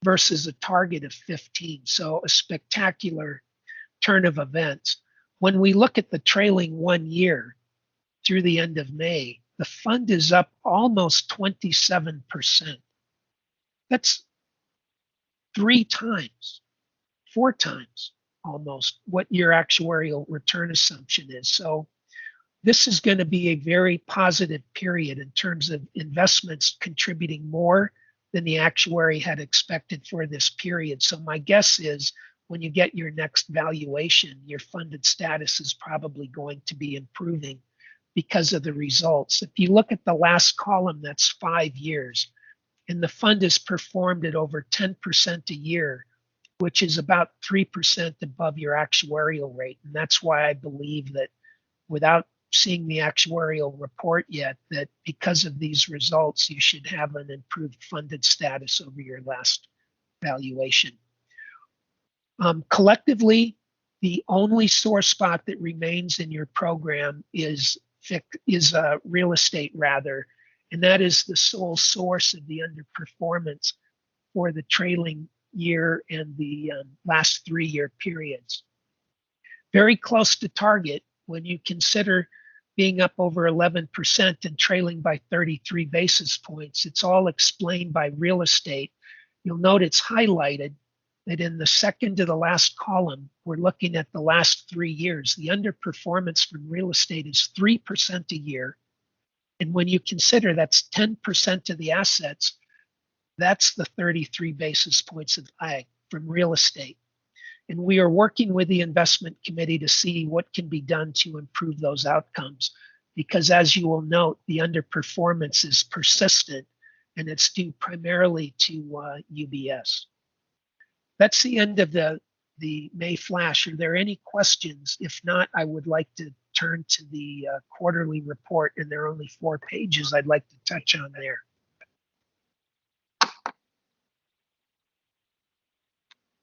versus a target of 15. So a spectacular turn of events. When we look at the trailing 1 year through the end of May, the fund is up almost 27%. That's 3 times, 4 times almost what your actuarial return assumption is. So this is going to be a very positive period in terms of investments contributing more than the actuary had expected for this period. So my guess is when you get your next valuation, your funded status is probably going to be improving because of the results. If you look at the last column, that's 5 years, and the fund has performed at over 10% a year, which is about 3% above your actuarial rate. And that's why I believe that, without seeing the actuarial report yet, that because of these results, you should have an improved funded status over your last valuation. Collectively, the only sore spot that remains in your program is real estate, rather, and that is the sole source of the underperformance for the trailing year and the last 3-year periods. Very close to target when you consider being up over 11% and trailing by 33 basis points. It's all explained by real estate. You'll note it's highlighted that in the second to the last column, we're looking at the last 3 years. The underperformance from real estate is 3% a year. And when you consider that's 10% of the assets, that's the 33 basis points of lag from real estate. And we are working with the investment committee to see what can be done to improve those outcomes. Because as you will note, the underperformance is persistent and it's due primarily to UBS. That's the end of the May flash. Are there any questions? If not, I would like to turn to the quarterly report, and there are only 4 pages I'd like to touch on there.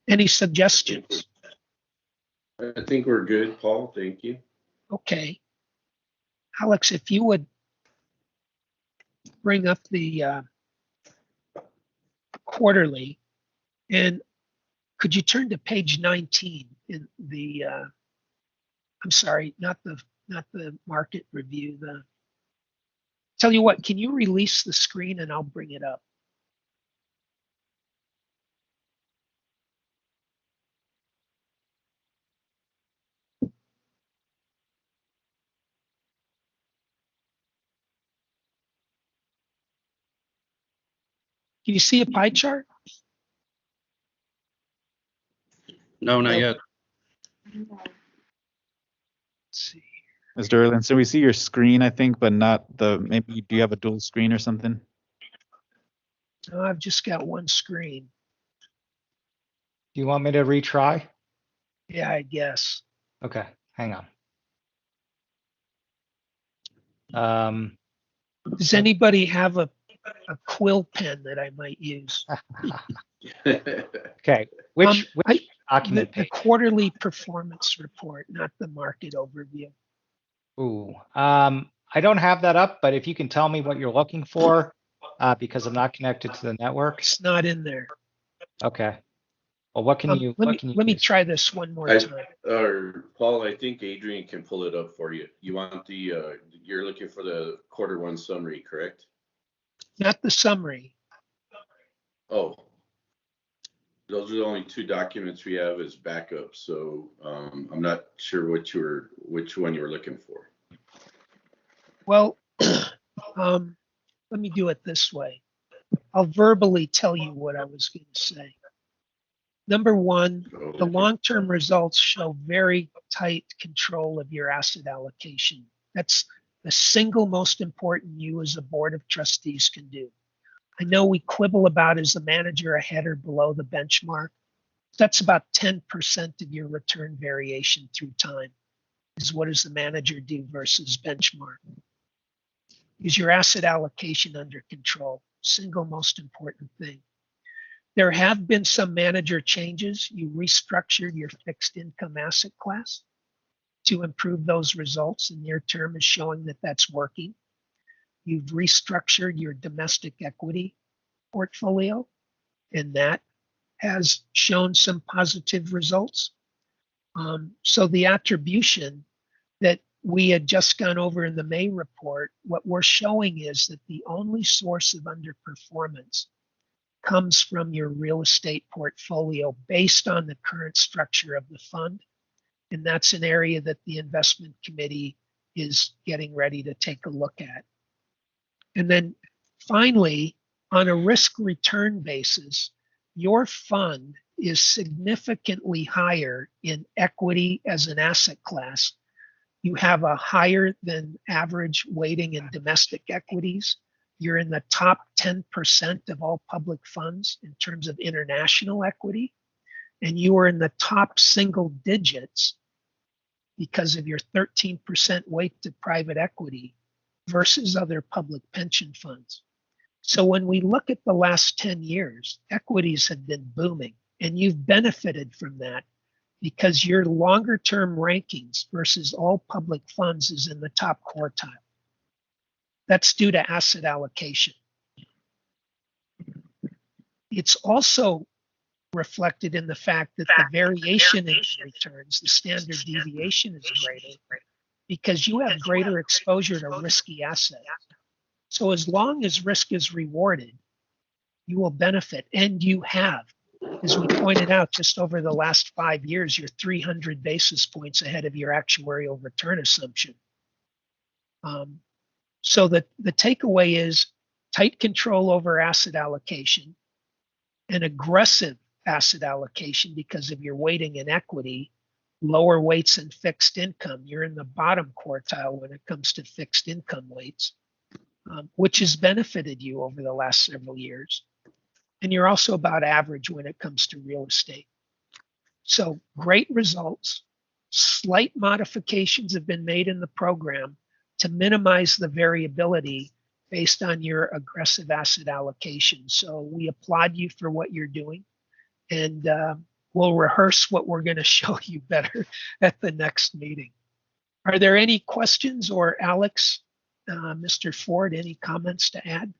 Any suggestions? I think we're good, Paul. Thank you. Okay. Alex, if you would bring up the quarterly, and could you turn to page 19 in the, I'm sorry, not the market review, tell you what, can you release the screen and I'll bring it up? Can you see a pie chart? No, not yet. Let's see. Mr. Erland, so we see your screen, I think, but not maybe do you have a dual screen or something? No, I've just got one screen. Do you want me to retry? Yeah, I guess. Okay, hang on. Does anybody have a quill pen that I might use? Okay, which document the page? quarterly performance report, not the market overview. Ooh, I don't have that up, but if you can tell me what you're looking for, because I'm not connected to the network. It's not in there. Okay. Well, what can you? Let me use? try this one more time. Paul, I think Adrian can pull it up for you. You want you're looking for the Q1 summary, correct? Not the summary. Oh, those are the only 2 documents we have as backup. So I'm not sure which one you were looking for. Well, let me do it this way. I'll verbally tell you what I was going to say. Number 1, the long-term results show very tight control of your asset allocation. That's the single most important you as a board of trustees can do. I know we quibble about is the manager ahead or below the benchmark. That's about 10% of your return variation through time, is what does the manager do versus benchmark. Is your asset allocation under control? Single most important thing. There have been some manager changes. You restructured your fixed income asset class to improve those results, and near term is showing that that's working. You've restructured your domestic equity portfolio, and that has shown some positive results. So the attribution that we had just gone over in the May report, what we're showing is that the only source of underperformance comes from your real estate portfolio based on the current structure of the fund. And that's an area that the investment committee is getting ready to take a look at. And then finally, on a risk return basis, your fund is significantly higher in equity as an asset class. You have a higher than average weighting in domestic equities. You're in the top 10% of all public funds in terms of international equity. And you are in the top single digits because of your 13% weight to private equity versus other public pension funds. So when we look at the last 10 years, equities have been booming, and you've benefited from that because your longer term rankings versus all public funds is in the top quartile. That's due to asset allocation. It's also reflected in the fact that the variation in returns, the standard deviation is greater because you have greater exposure to risky assets. So as long as risk is rewarded, you will benefit, and you have. As we pointed out, just over the last 5 years, you're 300 basis points ahead of your actuarial return assumption. So the takeaway is tight control over asset allocation, an aggressive asset allocation because of your weighting in equity, lower weights in fixed income. You're in the bottom quartile when it comes to fixed income weights, which has benefited you over the last several years. And you're also about average when it comes to real estate. So great results. Slight modifications have been made in the program to minimize the variability based on your aggressive asset allocation. So we applaud you for what you're doing, and we'll rehearse what we're going to show you better at the next meeting. Are there any questions, or Alex, Mr. Ford, any comments to add?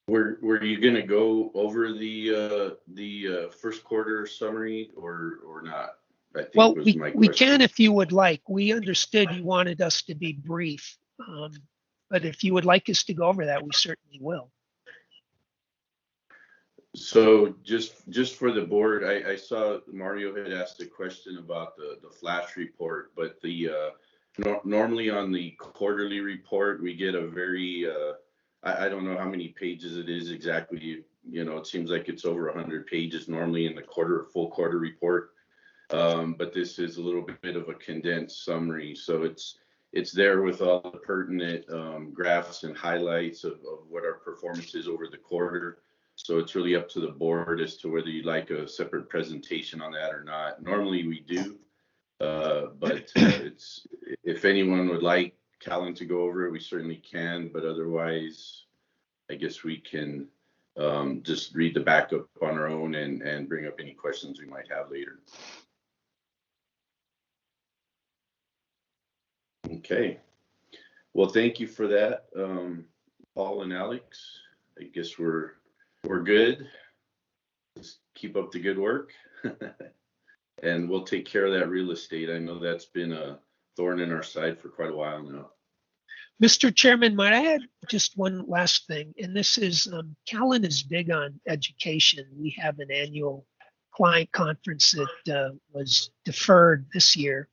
Were you gonna go over the first quarter summary or not? I think Well, was my we question. can if you would like. We understood you wanted us to be brief, but if you would like us to go over that, we certainly will. So just for the board, I saw Mario had asked a question about the flash report, but the normally on the quarterly report we get a very I don't know how many pages it is exactly. You know, it seems like it's over 100 pages normally in the full quarter report. But this is a little bit of a condensed summary. So it's there with all the pertinent graphs and highlights of what our performance is over the quarter. So it's really up to the board as to whether you'd like a separate presentation on that or not. Normally we do, but it's if anyone would like Callan to go over it, we certainly can. But otherwise, I guess we can just read the backup on our own and bring up any questions we might have later. Okay. Well, thank you for that, Paul and Alex. I guess we're good. Just keep up the good work. And we'll take care of that real estate. I know that's been a thorn in our side for quite a while now. Mr. Chairman, might I add just one last thing? And this is, Callan is big on education. We have an annual client conference that was deferred this year.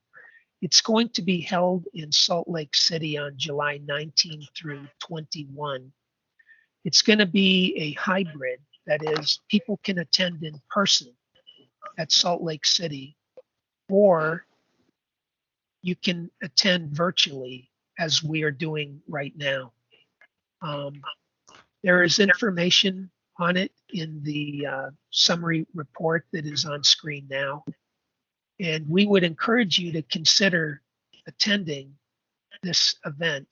It's going to be held in Salt Lake City on July 19 through 21. It's going to be a hybrid. That is, people can attend in person at Salt Lake City, or you can attend virtually as we are doing right now. There is information on it in the summary report that is on screen now. And we would encourage you to consider attending this event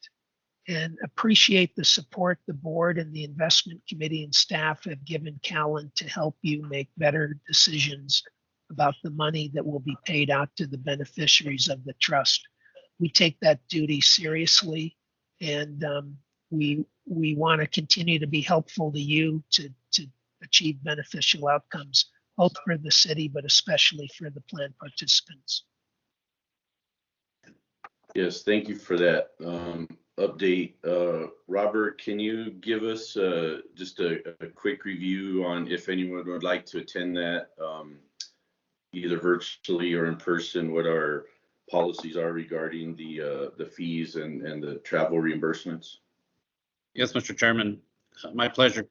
and appreciate the support the board and the investment committee and staff have given Callan to help you make better decisions about the money that will be paid out to the beneficiaries of the trust. We take that duty seriously, and we want to continue to be helpful to you to achieve beneficial outcomes, both for the city, but especially for the plan participants. Yes, thank you for that update. Robert, can you give us just a quick review on if anyone would like to attend that, either virtually or in person, what our policies are regarding the fees and the travel reimbursements? Yes, Mr. Chairman, my pleasure.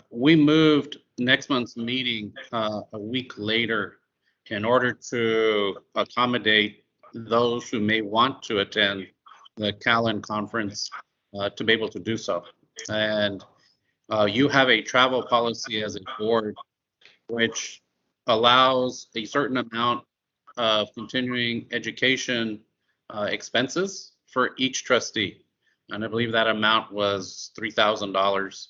We moved next month's meeting a week later in order to accommodate those who may want to attend the Callan conference to be able to do so. And you have a travel policy as a board which allows a certain amount of continuing education expenses for each trustee. And I believe that amount was $3,000.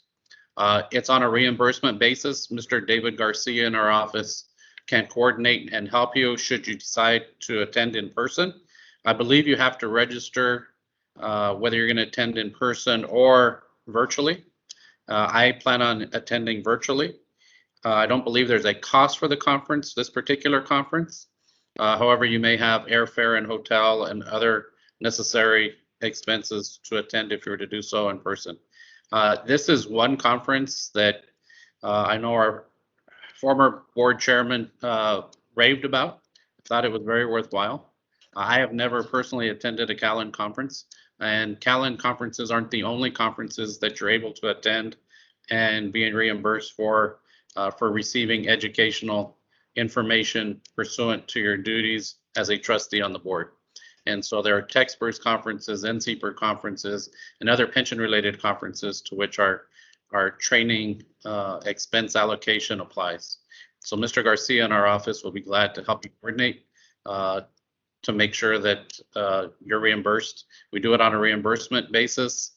It's on a reimbursement basis. Mr. David Garcia in our office can coordinate and help you should you decide to attend in person. I believe you have to register whether you're going to attend in person or virtually. I plan on attending virtually. I don't believe there's a cost for the conference, this particular conference. However, you may have airfare and hotel and other necessary expenses to attend if you were to do so in person. This is one conference that I know our former board chairman raved about. Thought it was very worthwhile. I have never personally attended a Callan conference, And Callan conferences aren't the only conferences that you're able to attend and being reimbursed for receiving educational information pursuant to your duties as a trustee on the board. And so there are TechSpurs conferences, NCPR conferences, and other pension-related conferences to which our training expense allocation applies. So Mr. Garcia in our office will be glad to help you coordinate to make sure that you're reimbursed. We do it on a reimbursement basis,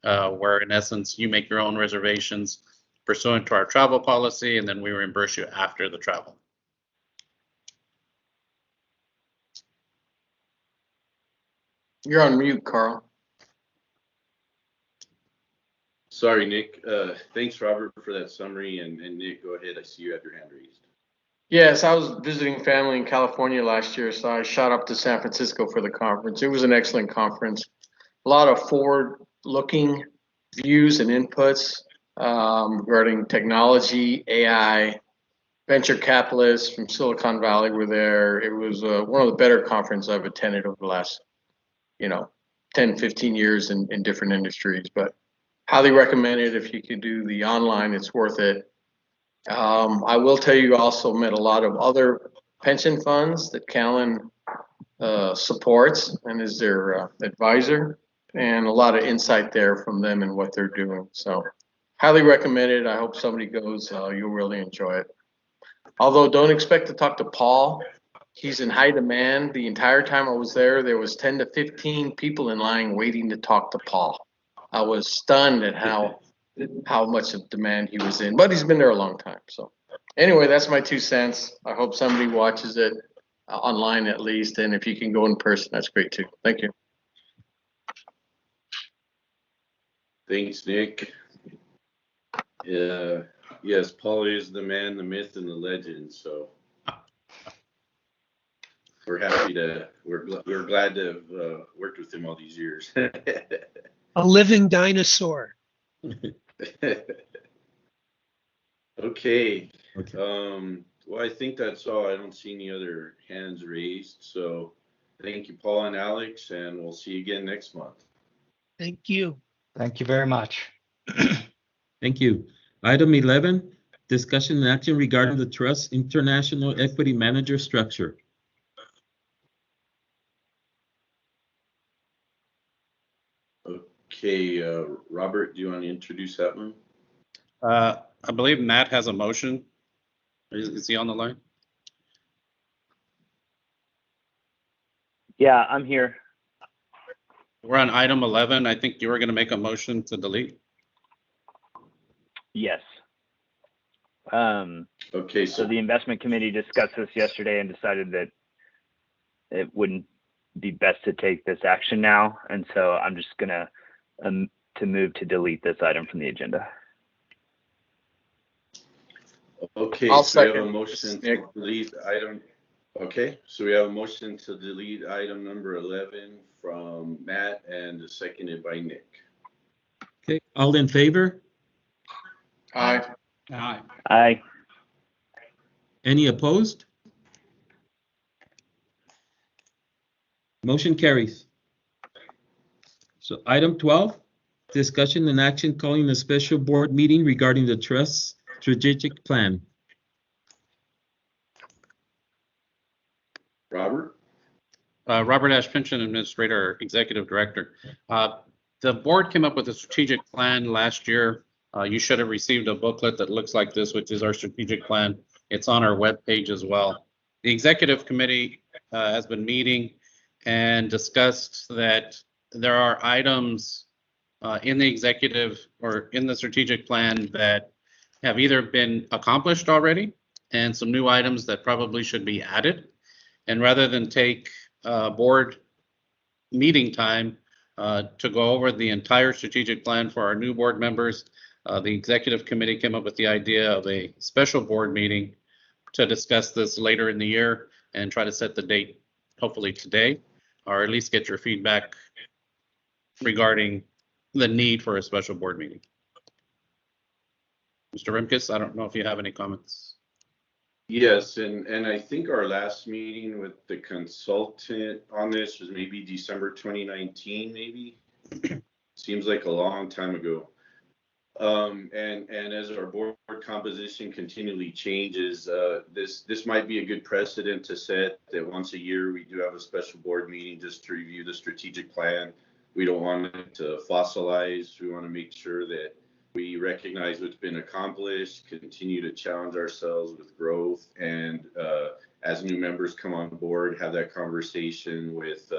where in essence you make your own reservations pursuant to our travel policy, and then we reimburse you after the travel. You're on mute, Carl. Sorry, Nick. Thanks, Robert, for that summary. And Nick, go ahead. I see you have your hand raised. Yes, I was visiting family in California last year, so I shot up to San Francisco for the conference. It was an excellent conference. A lot of forward-looking views and inputs regarding technology, AI, venture capitalists from Silicon Valley were there. It was one of the better conferences I've attended over the last, 10, 15 years in different industries, but highly recommend it. If you could do the online, it's worth it. I will tell you, also met a lot of other pension funds that Callan supports and is their advisor, and a lot of insight there from them and what they're doing. So highly recommend it. I hope somebody goes. You'll really enjoy it. Although don't expect to talk to Paul. He's in high demand. The entire time I was there was 10 to 15 people in line waiting to talk to Paul. I was stunned at how much of demand he was in, but he's been there a long time. So anyway, that's my 2 cents. I hope somebody watches it online at least, and if you can go in person, that's great too. Thank you. Thanks, Nick. Yes, Paul is the man, the myth, and the legend. So we're glad to have worked with him all these years. A living dinosaur. Okay. Well, I think that's all. I don't see any other hands raised. So thank you, Paul and Alex, and we'll see you again next month. Thank you. Thank you very much. Thank you. Item 11, discussion and action regarding the Trust International Equity Manager structure. Okay, Robert, do you want to introduce that one? I believe Nat has a motion. Is he on the line? Yeah, I'm here. We're on item 11. I think you were going to make a motion to delete. Yes. Okay, So the investment committee discussed this yesterday and decided that it wouldn't be best to take this action now. And so I'm just gonna move to delete this item from the agenda. Okay, I'll so we have a second. motion to delete item. Okay, so we have a motion to delete item number 11 from Matt and seconded by Nick. Okay, all in favor? Aye. Aye. Any opposed? Motion carries. So item 12, discussion and action calling a special board meeting regarding the trust's strategic plan. Robert? Robert Ash, Pension Administrator, Executive Director. The board came up with a strategic plan last year. You should have received a booklet that looks like this, which is our strategic plan. It's on our webpage as well. The executive committee has been meeting and discussed that there are items in the executive or in the strategic plan that have either been accomplished already and some new items that probably should be added. And rather than take board meeting time to go over the entire strategic plan for our new board members, the executive committee came up with the idea of a special board meeting to discuss this later in the year and try to set the date, hopefully today, or at least get your feedback regarding the need for a special board meeting. Mr. Rimkus, I don't know if you have any comments. Yes, and I think our last meeting with the consultant on this was maybe December 2019, maybe. Seems like a long time ago. And as our board composition continually changes, this might be a good precedent to set that once a year we do have a special board meeting just to review the strategic plan. We don't want it to fossilize. We want to make sure that we recognize what's been accomplished, continue to challenge ourselves with growth, and as new members come on board, have that conversation with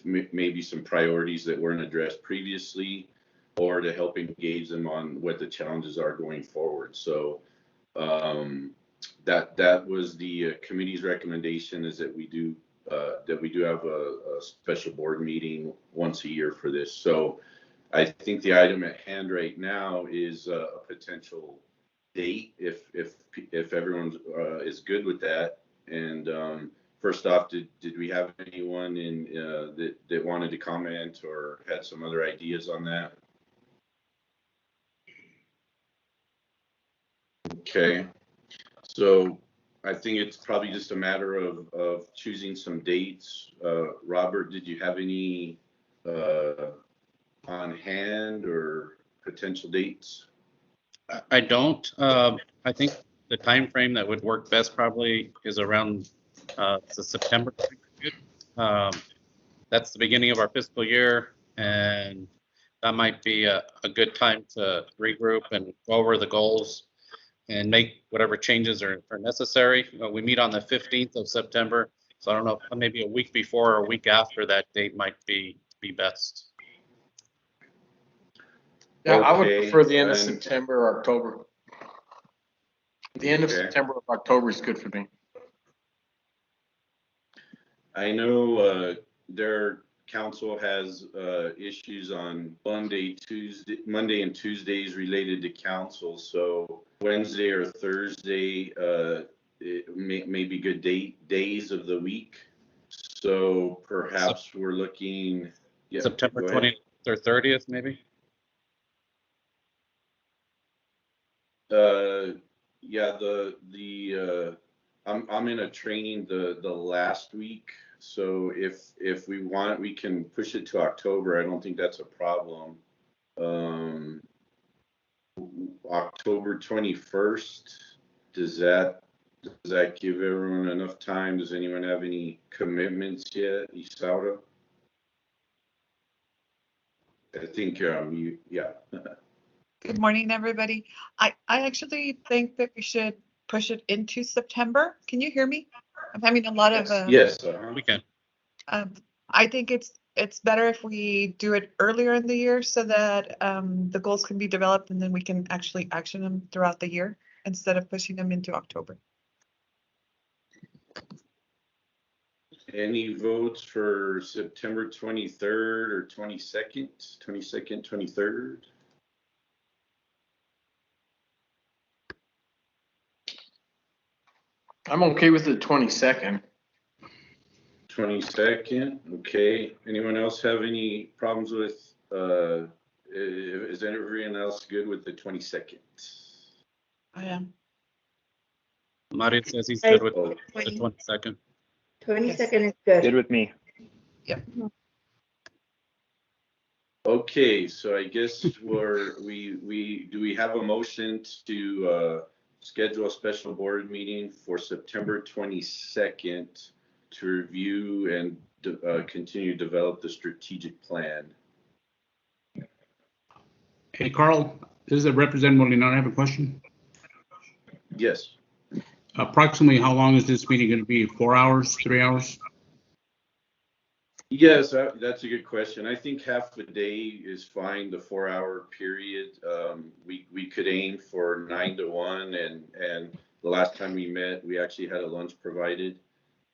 maybe some priorities that weren't addressed previously, or to help engage them on what the challenges are going forward. So that was the committee's recommendation, is that we do have a special board meeting once a year for this. So I think the item at hand right now is a potential date, if everyone is good with that. And first off, did we have anyone that wanted to comment or had some other ideas on that? Okay, so I think it's probably just a matter of choosing some dates. Robert, did you have any on hand or potential dates? I don't. I think the time frame that would work best probably is around the September period. That's the beginning of our fiscal year, and that might be a good time to regroup and go over the goals and make whatever changes are necessary. We meet on the 15th of September, so I don't know, maybe a week before or a week after that date might be best. Yeah, I would Okay, prefer the end of September or October. The end of Okay. September or October is good for me. I know their council has issues on Monday and Tuesdays related to council. So Wednesday or Thursday it may be good days of the week. So perhaps we're looking September 20th or 30th, maybe. Yeah, I'm in a training the last week, so if we want, we can push it to October. I don't think that's a problem. October 21st, does that give everyone enough time? Does anyone have any commitments yet, Isaura? I think yeah. Good morning, everybody. I actually think that we should push it into September. Can you hear me? I'm having a lot of. Yes. We can. I think it's better if we do it earlier in the year so that the goals can be developed and then we can actually action them throughout the year instead of pushing them into October. Any votes for September 23rd or 22nd? 22nd, 23rd? I'm okay with the 22nd. 22nd, okay. Anyone else have any problems with, is everyone else good with the 22nd? I am. Mario says he's good with Oh, the 22nd. 22nd is good. Good with me. okay, so I guess do we have a motion to schedule a special board meeting for September 22nd to review and continue to develop the strategic plan? Hey, Carl, this is Representative Molina. I have a question. Yes. Approximately how long is this meeting going to be? 4 hours, 3 hours? Yes, that's a good question. I think half a day is fine, the 4-hour period. We could aim for 9 to 1, and the last time we met, we actually had a lunch provided.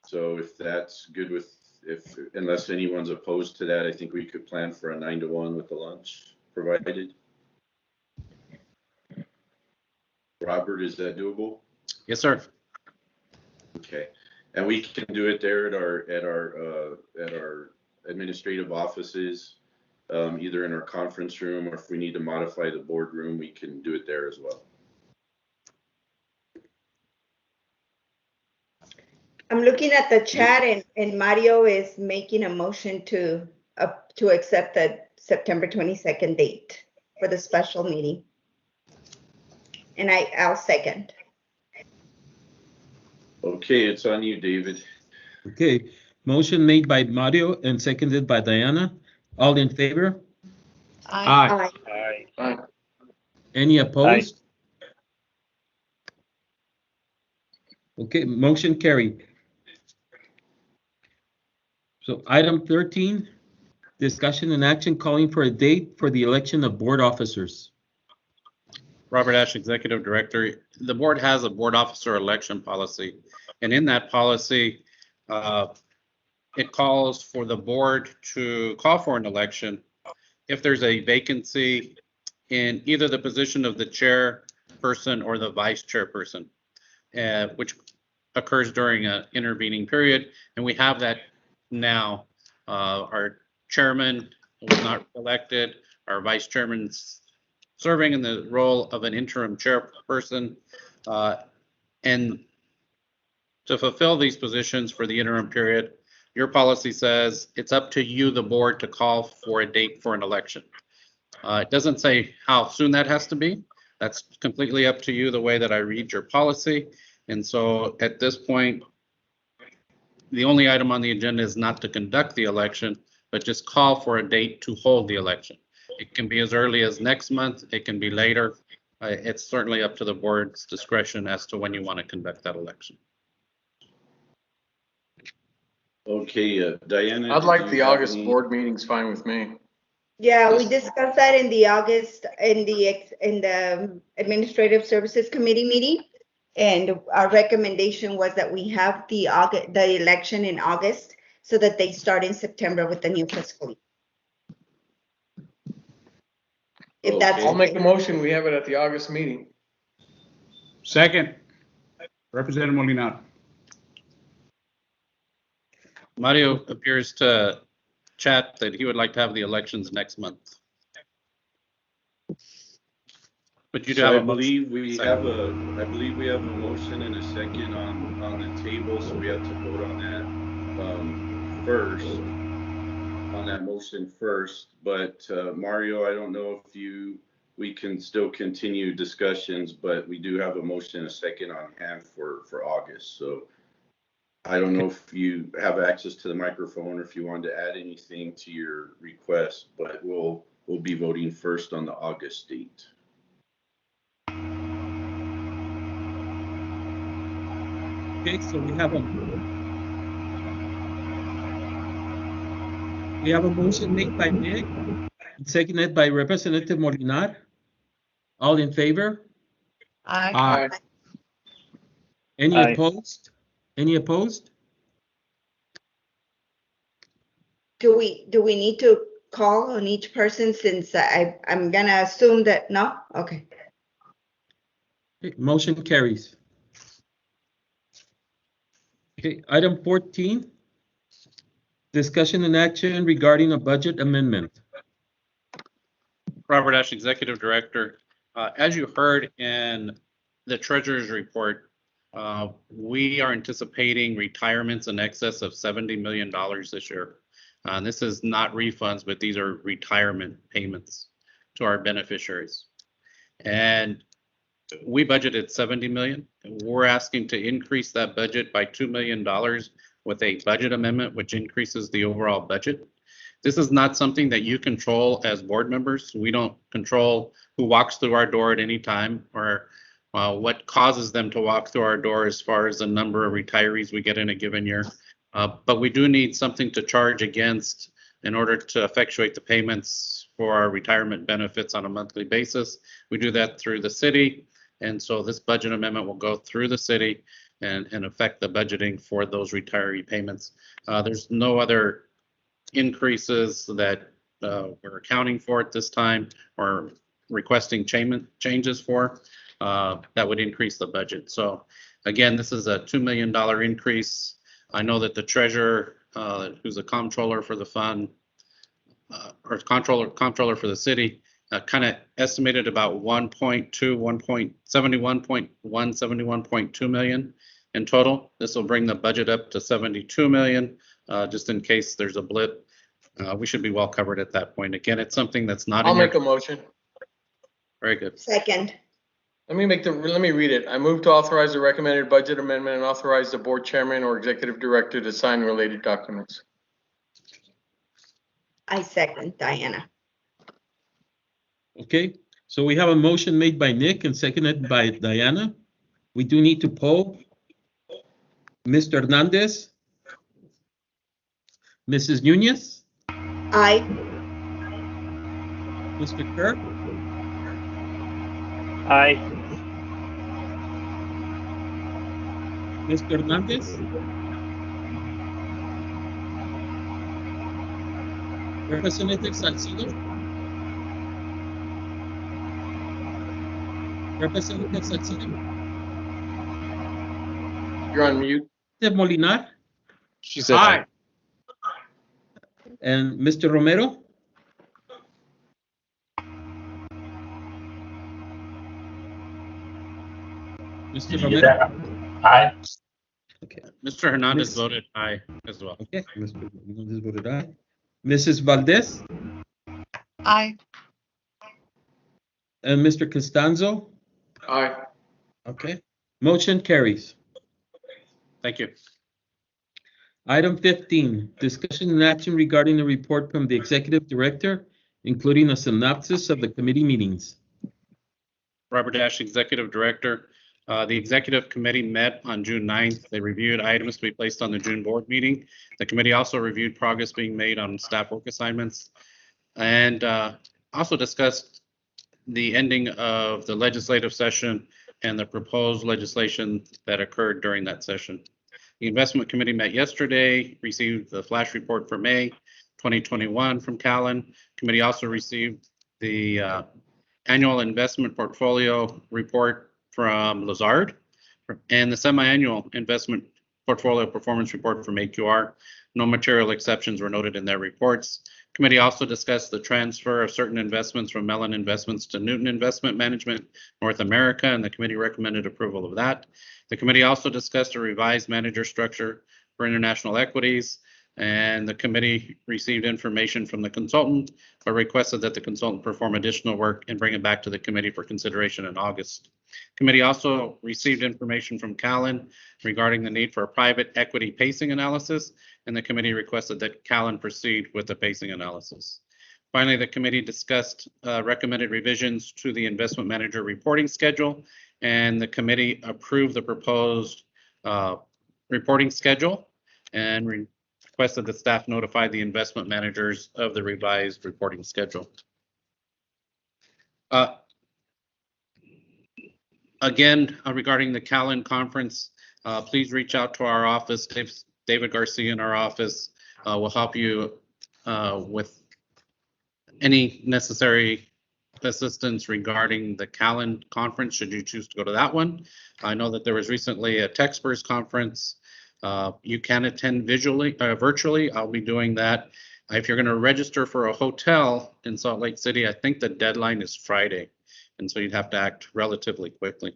So if that's good unless anyone's opposed to that, I think we could plan for a 9 to 1 with the lunch provided. Robert, is that doable? Yes, sir. Okay, and we can do it there at our administrative offices, either in our conference room, or if we need to modify the boardroom, we can do it there as well. I'm looking at the chat and Mario is making a motion to accept the September 22nd date for the special meeting. And I'll second. Okay, it's on you, David. Okay, motion made by Mario and seconded by Diana. All in favor? Aye. Aye. Aye. Any opposed? Okay, motion carried. So item 13, discussion and action calling for a date for the election of board officers. Robert Ash, Executive Director. The board has a board officer election policy, and in that policy, it calls for the board to call for an election if there's a vacancy in either the position of the chairperson or the vice chairperson, which occurs during an intervening period. And we have that now. Our chairman was not elected. Our vice chairman's serving in the role of an interim chairperson. And to fulfill these positions for the interim period, your policy says it's up to you, the board, to call for a date for an election. It doesn't say how soon that has to be. That's completely up to you, the way that I read your policy. And so at this point, the only item on the agenda is not to conduct the election, but just call for a date to hold the election. It can be as early as next month. It can be later. It's certainly up to the board's discretion as to when you want to conduct that election. Okay, Diana. I'd like do the you have August any- board meetings fine with me. Yeah, we discussed that in the August, in the Administrative Services Committee meeting. And our recommendation was that we have the election in August so that they start in September with the new fiscal year. If that's I'll make a okay. motion, we have it at the August meeting. Second, Representative Molina. Mario appears to chat that he would like to have the elections next month. But you do So have I a motion. believe we have a motion and a second on the table, so we have to vote on that first, on that motion first. But Mario, I don't know if we can still continue discussions, but we do have a motion and a second on hand for August. So I don't know if you have access to the microphone or if you wanted to add anything to your request, but we'll be voting first on the August date. Okay, so we have a motion made by Nick, seconded by Representative Molinar. All in favor? Aye. Any Aye. opposed? Any opposed? Do we need to call on each person, since I'm gonna assume that no? Okay. Okay, motion carries. Okay, item 14, discussion and action regarding a budget amendment. Robert Ash, Executive Director. As you heard in the Treasurer's report, we are anticipating retirements in excess of $70 million this year. This is not refunds, but these are retirement payments to our beneficiaries. And we budgeted $70 million. We're asking to increase that budget by $2 million with a budget amendment, which increases the overall budget. This is not something that you control as board members. We don't control who walks through our door at any time or what causes them to walk through our door as far as the number of retirees we get in a given year. But we do need something to charge against in order to effectuate the payments for our retirement benefits on a monthly basis. We do that through the city. And so this budget amendment will go through the city and affect the budgeting for those retiree payments. There's no other increases that we're accounting for at this time or requesting changes for that would increase the budget. So again, this is a $2 million increase. I know that the treasurer, who's a comptroller for the fund, or comptroller for the city, kind of estimated about 71.2 million. in total. This will bring the budget up to 72 million, just in case there's a blip. We should be well covered at that point. Again, it's something that's not I'll in your. make a motion. Very good. Second. Let me read it. I move to authorize the recommended budget amendment and authorize the board chairman or executive director to sign related documents. I second, Diana. Okay, so we have a motion made by Nick and seconded by Diana. We do need to poll. Mr. Hernandez? Mrs. Nunez? Aye. Mr. Kerr? Aye. Mr. Hernandez? Representative Salcido? Representative Salcido? You're on mute. Representative Molinar? She said aye. And Mr. Romero? Mr. Romero? Aye. Okay. Mr. Hernandez Miss- voted aye as well. Okay, Mr. Hernandez voted aye. Mrs. Valdez Aye. and Mr. Costanzo? Aye. Okay, motion carries. Thank you. Item 15, discussion and action regarding the report from the executive director, including a synopsis of the committee meetings. Robert Dash, Executive Director. The Executive Committee met on June 9th. They reviewed items to be placed on the June board meeting. The committee also reviewed progress being made on staff work assignments and also discussed the ending of the legislative session and the proposed legislation that occurred during that session. The Investment Committee met yesterday, received the flash report for May 2021 from Callan. Committee also received the annual investment portfolio report from Luzar and the semi-annual investment portfolio performance report from AQR. No material exceptions were noted in their reports. Committee also discussed the transfer of certain investments from Melland Investments to Newton Investment Management North America, and the committee recommended approval of that. The committee also discussed a revised manager structure for international equities, and the committee received information from the consultant, but requested that the consultant perform additional work and bring it back to the committee for consideration in August. Committee also received information from Callan regarding the need for a private equity pacing analysis, and the committee requested that Callan proceed with the pacing analysis. Finally, the committee discussed recommended revisions to the investment manager reporting schedule, and the committee approved the proposed reporting schedule and requested that staff notify the investment managers of the revised reporting schedule. Again, regarding the Callan conference, please reach out to our office. David Garcia in our office will help you with any necessary assistance regarding the Callan conference, should you choose to go to that one. I know that there was recently a Techspers conference. You can attend virtually. I'll be doing that. If you're going to register for a hotel in Salt Lake City, I think the deadline is Friday, and so you'd have to act relatively quickly.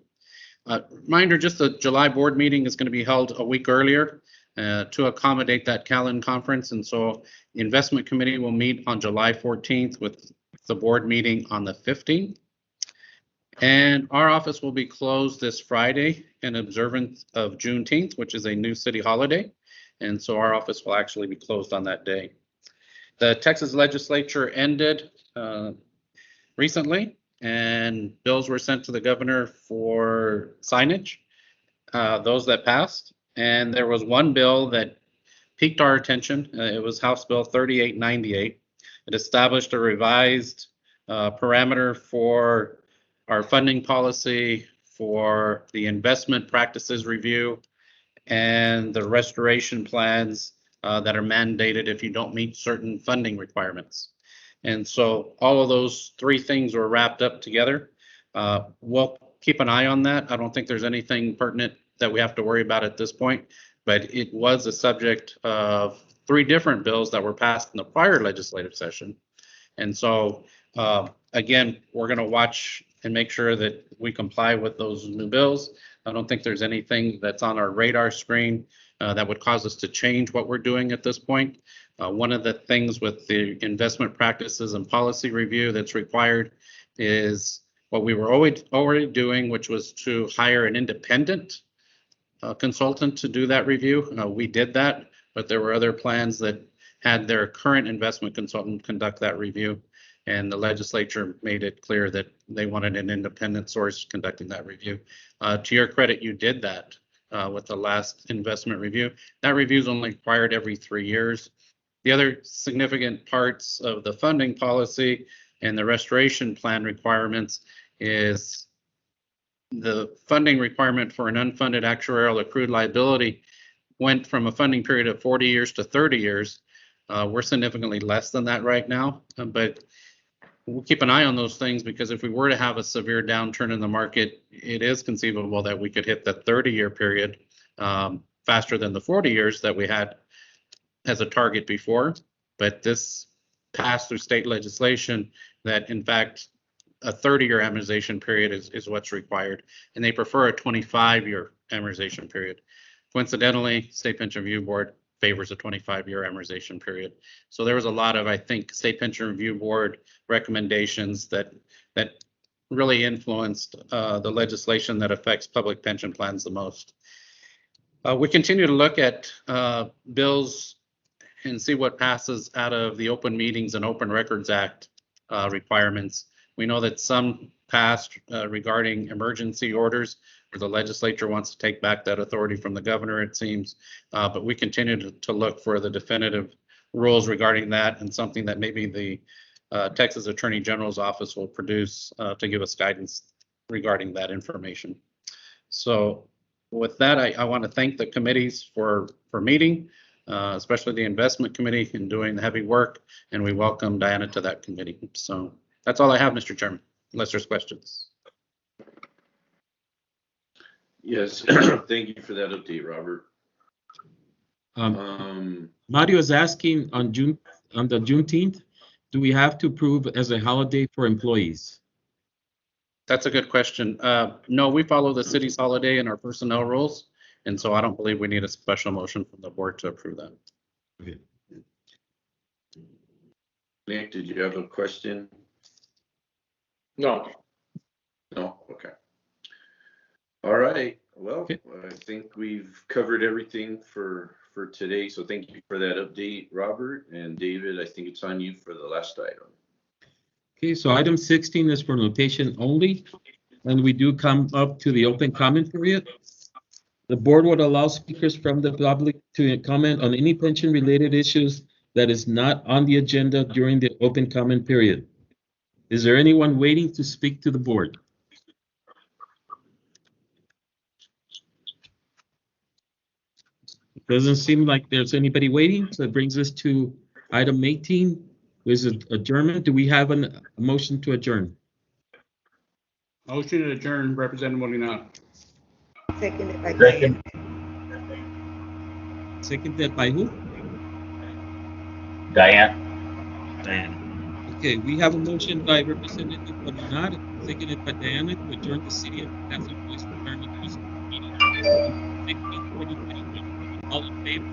Reminder, just the July board meeting is going to be held a week earlier to accommodate that Callan conference, and so the investment committee will meet on July 14th with the board meeting on the 15th. And our office will be closed this Friday in observance of Juneteenth, which is a new city holiday. And so our office will actually be closed on that day. The Texas legislature ended recently, and bills were sent to the governor for signage, those that passed. And there was one bill that piqued our attention. It was House Bill 3898. It established a revised parameter for our funding policy, for the investment practices review, and the restoration plans that are mandated if you don't meet certain funding requirements. And so all of those three things were wrapped up together. We'll keep an eye on that. I don't think there's anything pertinent that we have to worry about at this point, but it was a subject of three different bills that were passed in the prior legislative session. And so, again, we're going to watch and make sure that we comply with those new bills. I don't think there's anything that's on our radar screen that would cause us to change what we're doing at this point. One of the things with the investment practices and policy review that's required is what we were already doing, which was to hire an independent consultant to do that review. We did that, but there were other plans that had their current investment consultant conduct that review. And the legislature made it clear that they wanted an independent source conducting that review. To your credit, you did that with the last investment review. That review is only required every 3 years. The other significant parts of the funding policy and the restoration plan requirements is the funding requirement for an unfunded actuarial accrued liability went from a funding period of 40 years to 30 years. We're significantly less than that right now, but we'll keep an eye on those things, because if we were to have a severe downturn in the market, it is conceivable that we could hit the 30-year period faster than the 40 years that we had as a target before. But this passed through state legislation that, in fact, a 30-year amortization period is what's required, and they prefer a 25-year amortization period. Coincidentally, State Pension Review Board favors a 25-year amortization period. So there was a lot of, I think, State Pension Review Board recommendations that really influenced the legislation that affects public pension plans the most. We continue to look at bills and see what passes out of the Open Meetings and Open Records Act requirements. We know that some passed regarding emergency orders, where the legislature wants to take back that authority from the governor, it seems. But we continue to look for the definitive rules regarding that, and something that maybe the Texas Attorney General's office will produce to give us guidance regarding that information. So with that, I want to thank the committees for meeting, especially the investment committee, in doing the heavy work, and we welcome Diana to that committee. So that's all I have, Mr. Chairman, unless there's questions. Yes, thank you for that update, Robert. Mario is asking on the Juneteenth, do we have to approve as a holiday for employees? That's a good question. No, we follow the city's holiday and our personnel rules, and so I don't believe we need a special motion from the board to approve that. Okay. Nick, did you have a question? No. No? Okay. All right. Well, Okay. I think we've covered everything for today. So thank you for that update, Robert. And David, I think it's on you for the last item. Okay, so item 16 is for notation only, and we do come up to the open comment period. The board would allow speakers from the public to comment on any pension-related issues that is not on the agenda during the open comment period. Is there anyone waiting to speak to the board? It doesn't seem like there's anybody waiting, so it brings us to item 18, which is adjournment. Do we have a motion to adjourn? Motion to adjourn, Representative Molina. Seconded by Diane. Seconded by who? Diane. Okay, we have a motion by Representative Molina, seconded by Diana, to adjourn the City of Paso Robles Retirement Trust meeting. All in favor?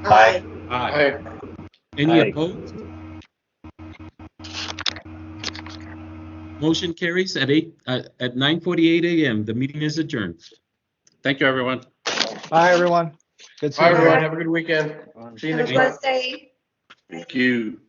Aye. Aye. Any Aye. opposed? Motion carries at 9:48 a.m. The meeting is adjourned. Thank you, everyone. Bye, everyone. Good Bye, seeing you. everyone. Have a good weekend. See you Have next a month. blessed day. Thank you.